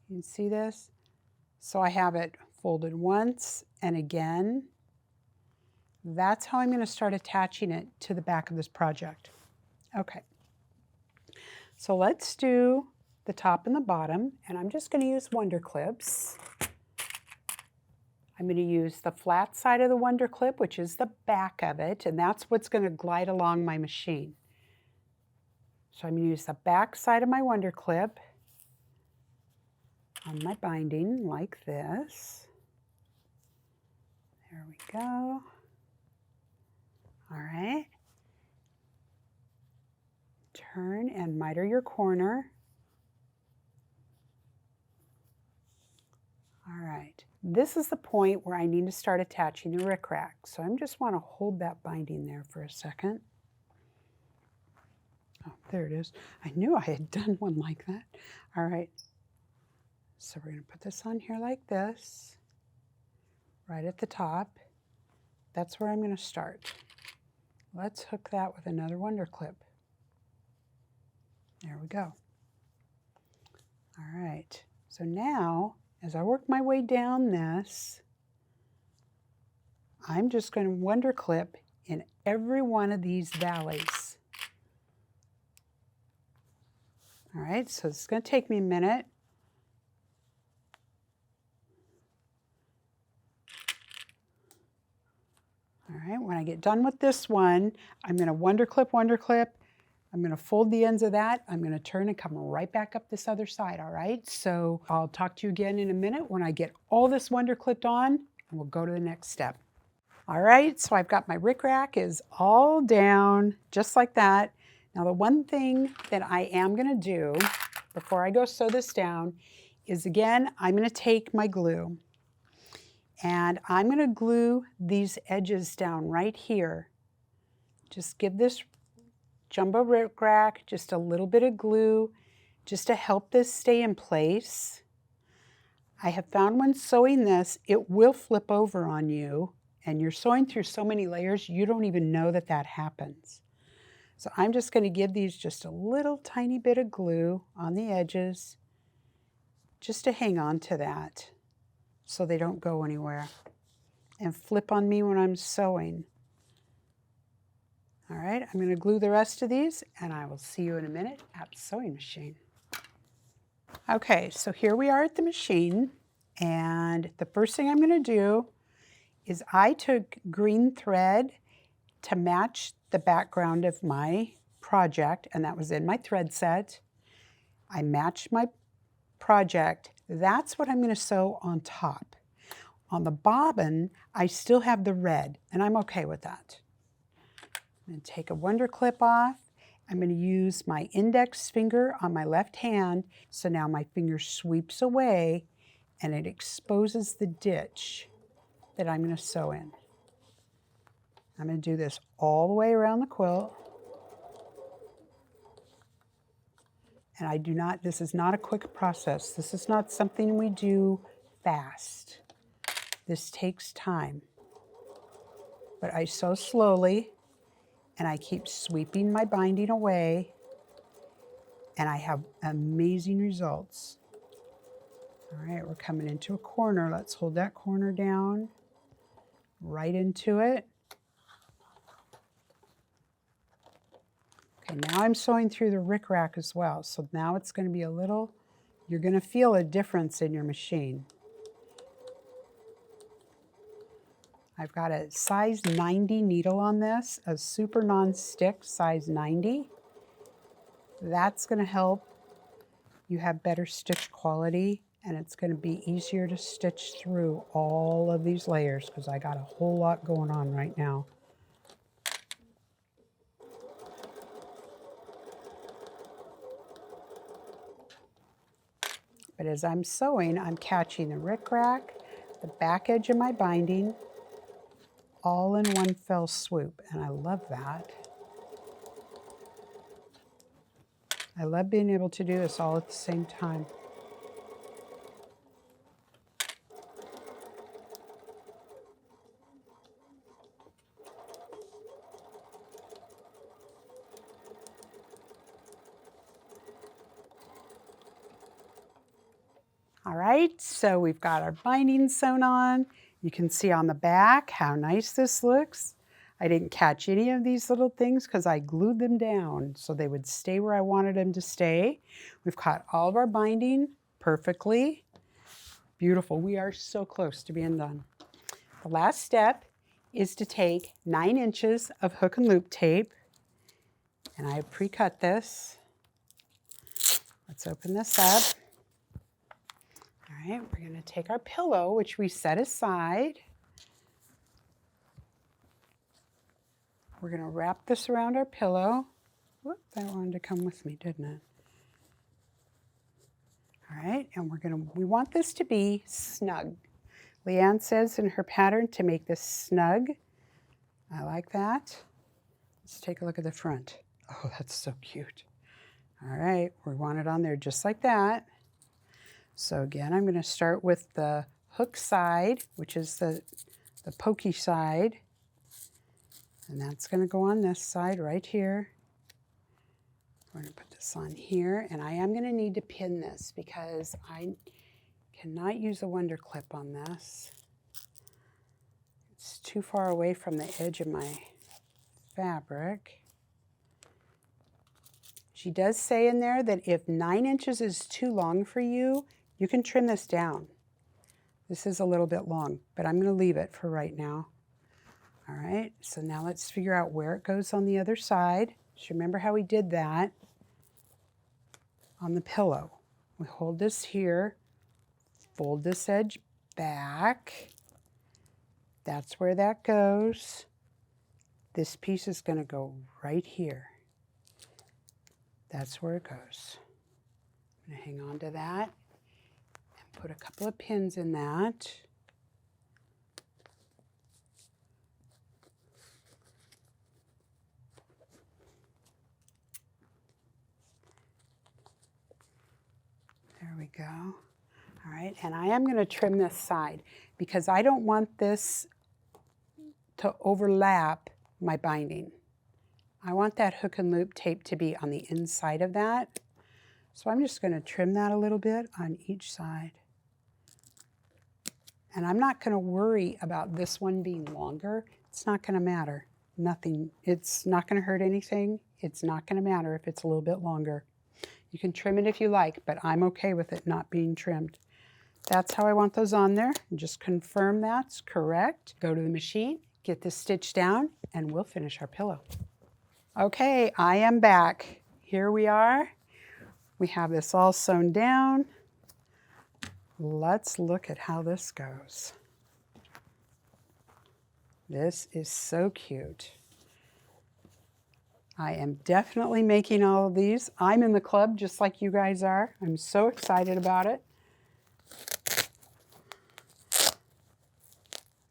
You can see this? So I have it folded once and again. That's how I'm going to start attaching it to the back of this project. Okay, so let's do the top and the bottom, and I'm just going to use Wonder Clips. I'm going to use the flat side of the Wonder Clip, which is the back of it, and that's what's going to glide along my machine. So I'm going to use the back side of my Wonder Clip on my binding like this. There we go. All right. Turn and miter your corner. All right. This is the point where I need to start attaching the rickrack. So I just want to hold that binding there for a second. Oh, there it is. I knew I had done one like that. All right. So we're going to put this on here like this, right at the top. That's where I'm going to start. Let's hook that with another Wonder Clip. There we go. All right. So now, as I work my way down this, I'm just going to Wonder Clip in every one of these valleys. All right, so it's going to take me a minute. All right, when I get done with this one, I'm going to Wonder Clip, I'm going to fold the ends of that. I'm going to turn and come right back up this other side, all right? So I'll talk to you again in a minute when I get all this Wonder Clipped on, and we'll go to the next step. All right, so I've got my rickrack is all down, just like that. Now the one thing that I am going to do before I go sew this down is, again, I'm going to take my glue and I'm going to glue these edges down right here. Just give this jumbo rickrack just a little bit of glue just to help this stay in place. I have found when sewing this, it will flip over on you, and you're sewing through so many layers, you don't even know that that happens. So I'm just going to give these just a little tiny bit of glue on the edges just to hang on to that so they don't go anywhere and flip on me when I'm sewing. All right, I'm going to glue the rest of these, and I will see you in a minute at the sewing machine. Okay, so here we are at the machine, and the first thing I'm going to do is I took green thread to match the background of my project, and that was in my thread set. I matched my project. That's what I'm going to sew on top. On the bobbin, I still have the red, and I'm okay with that. I'm going to take a Wonder Clip off. I'm going to use my index finger on my left hand, so now my finger sweeps away and it exposes the ditch that I'm going to sew in. I'm going to do this all the way around the quilt. And this is not a quick process. This is not something we do fast. This takes time. But I sew slowly, and I keep sweeping my binding away, and I have amazing results. All right, we're coming into a corner. Let's hold that corner down, right into it. Okay, now I'm sewing through the rickrack as well. So now it's going to be a little, you're going to feel a difference in your machine. I've got a size 90 needle on this, a super non-stick size 90. That's going to help you have better stitch quality, and it's going to be easier to stitch through all of these layers because I got a whole lot going on right now. But as I'm sewing, I'm catching the rickrack, the back edge of my binding, all in one fell swoop, and I love that. I love being able to do this all at the same time. All right, so we've got our binding sewn on. You can see on the back how nice this looks. I didn't catch any of these little things because I glued them down so they would stay where I wanted them to stay. We've caught all of our binding perfectly. Beautiful. We are so close to being done. The last step is to take 9 inches of hook and loop tape, and I have pre-cut this. Let's open this up. All right, we're going to take our pillow, which we set aside. We're going to wrap this around our pillow. Whoop, that wanted to come with me, didn't it? All right, and we want this to be snug. Leanne says in her pattern to make this snug. I like that. Let's take a look at the front. Oh, that's so cute. All right, we want it on there just like that. So again, I'm going to start with the hook side, which is the pokey side. And that's going to go on this side right here. We're going to put this on here, and I am going to need to pin this because I cannot use a wonder clip on this. It's too far away from the edge of my fabric. She does say in there that if 9 inches is too long for you, you can trim this down. This is a little bit long, but I'm going to leave it for right now. All right, so now let's figure out where it goes on the other side. Just remember how we did that on the pillow. We hold this here, fold this edge back. That's where that goes. This piece is going to go right here. That's where it goes. I'm going to hang on to that and put a couple of pins in that. There we go. All right, and I am going to trim this side because I don't want this to overlap my binding. I want that hook and loop tape to be on the inside of that. So I'm just going to trim that a little bit on each side. And I'm not going to worry about this one being longer. It's not going to matter. Nothing. It's not going to hurt anything. It's not going to matter if it's a little bit longer. You can trim it if you like, but I'm okay with it not being trimmed. That's how I want those on there. Just confirm that's correct. Go to the machine, get this stitched down, and we'll finish our pillow. Okay, I am back. Here we are. We have this all sewn down. Let's look at how this goes. This is so cute. I am definitely making all of these. I'm in the club just like you guys are. I'm so excited about it.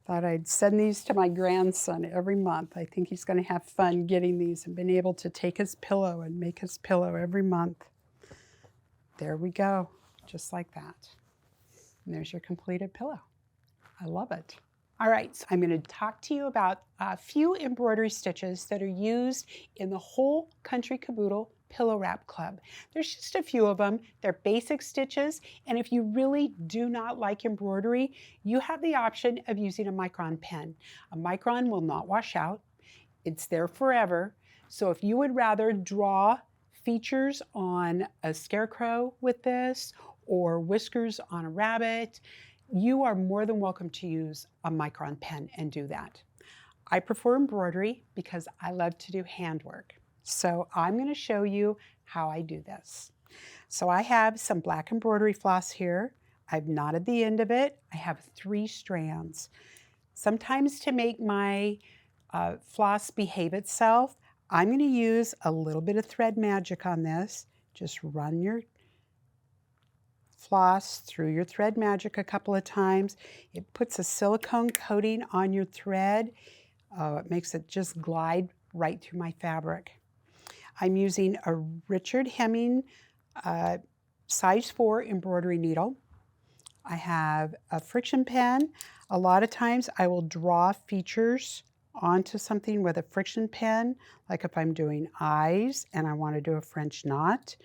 Thought I'd send these to my grandson every month. I think he's going to have fun getting these and being able to take his pillow and make his pillow every month. There we go, just like that. And there's your completed pillow. I love it. All right, so I'm going to talk to you about a few embroidery stitches that are used in the whole Country Caboodle Pillow Wrap Club. There's just a few of them. They're basic stitches, and if you really do not like embroidery, you have the option of using a micron pen. A micron will not wash out. It's there forever. So if you would rather draw features on a scarecrow with this or whiskers on a rabbit, you are more than welcome to use a micron pen and do that. I prefer embroidery because I love to do handwork. So I'm going to show you how I do this. So I have some black embroidery floss here. I've knotted the end of it. I have 3 strands. Sometimes to make my floss behave itself, I'm going to use a little bit of thread magic on this. Just run your floss through your thread magic a couple of times. It puts a silicone coating on your thread. It makes it just glide right through my fabric. I'm using a Richard Hemming size 4 embroidery needle. I have a friction pen. A lot of times I will draw features onto something with a friction pen, like if I'm doing eyes and I want to do a French knot.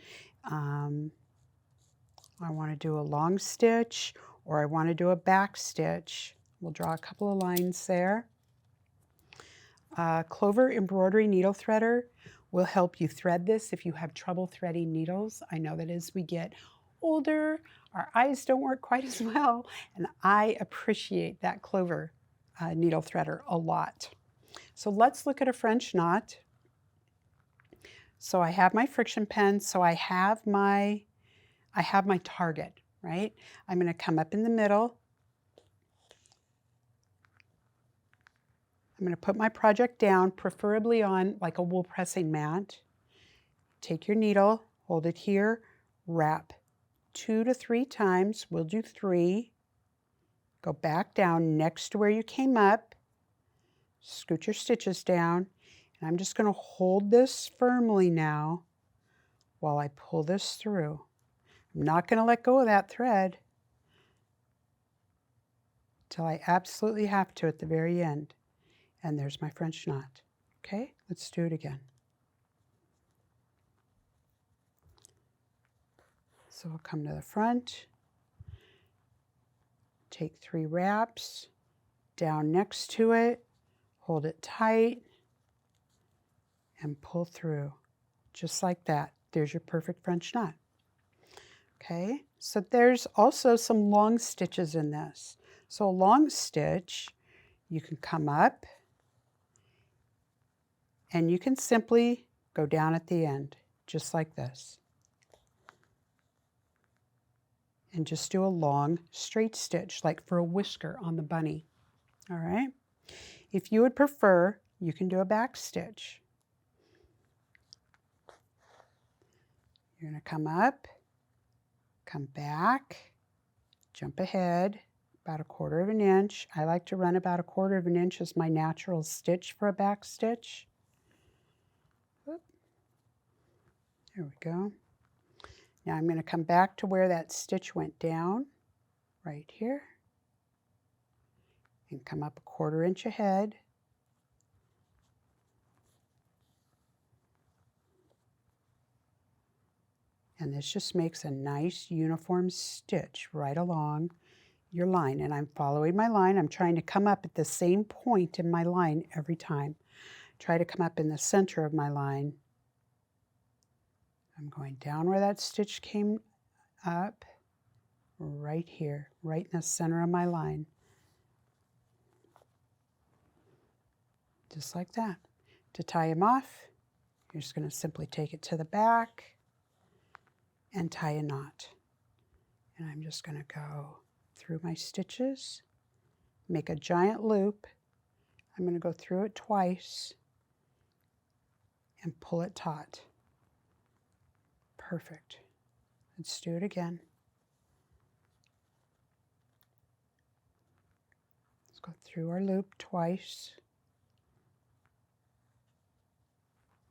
I want to do a long stitch, or I want to do a back stitch. We'll draw a couple of lines there. Clover embroidery needle threader will help you thread this if you have trouble threading needles. I know that as we get older, our eyes don't work quite as well, and I appreciate that Clover needle threader a lot. So let's look at a French knot. So I have my friction pen, so I have my target, right? I'm going to come up in the middle. I'm going to put my project down, preferably on like a wool pressing mat. Take your needle, hold it here, wrap 2 to 3 times. We'll do 3. Go back down next to where you came up. Scoot your stitches down. And I'm just going to hold this firmly now while I pull this through. I'm not going to let go of that thread till I absolutely have to at the very end. And there's my French knot. Okay, let's do it again. So I'll come to the front, take 3 wraps, down next to it, hold it tight, and pull through, just like that. There's your perfect French knot. Okay, so there's also some long stitches in this. So a long stitch, you can come up, and you can simply go down at the end, just like this. And just do a long straight stitch, like for a whisker on the bunny. All right? If you would prefer, you can do a back stitch. You're going to come up, come back, jump ahead about 1/4 of an inch. I like to run about 1/4 of an inch as my natural stitch for a back stitch. There we go. Now I'm going to come back to where that stitch went down, right here, and come up 1/4 inch ahead. And this just makes a nice uniform stitch right along your line. And I'm following my line. I'm trying to come up at the same point in my line every time. Try to come up in the center of my line. I'm going down where that stitch came up, right here, right in the center of my line. Just like that. To tie them off, you're just going to simply take it to the back and tie a knot. And I'm just going to go through my stitches, make a giant loop. I'm going to go through it twice and pull it taut. Perfect. Let's do it again. Let's go through our loop twice.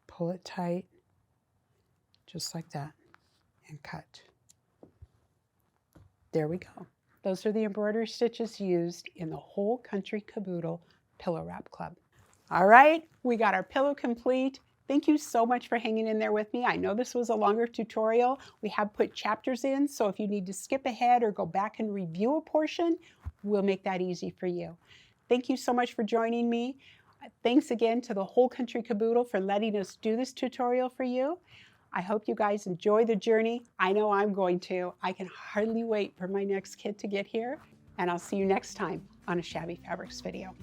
Pull it tight, just like that, and cut. There we go. Those are the embroidery stitches used in the whole Country Caboodle Pillow Wrap Club. All right, we got our pillow complete. Thank you so much for hanging in there with me. I know this was a longer tutorial. We have put chapters in, so if you need to skip ahead or go back and review a portion, we'll make that easy for you. Thank you so much for joining me. Thanks again to the whole Country Caboodle for letting us do this tutorial for you. I hope you guys enjoy the journey. I know I'm going to. I can hardly wait for my next kit to get here, and I'll see you next time on a Shabby Fabrics video.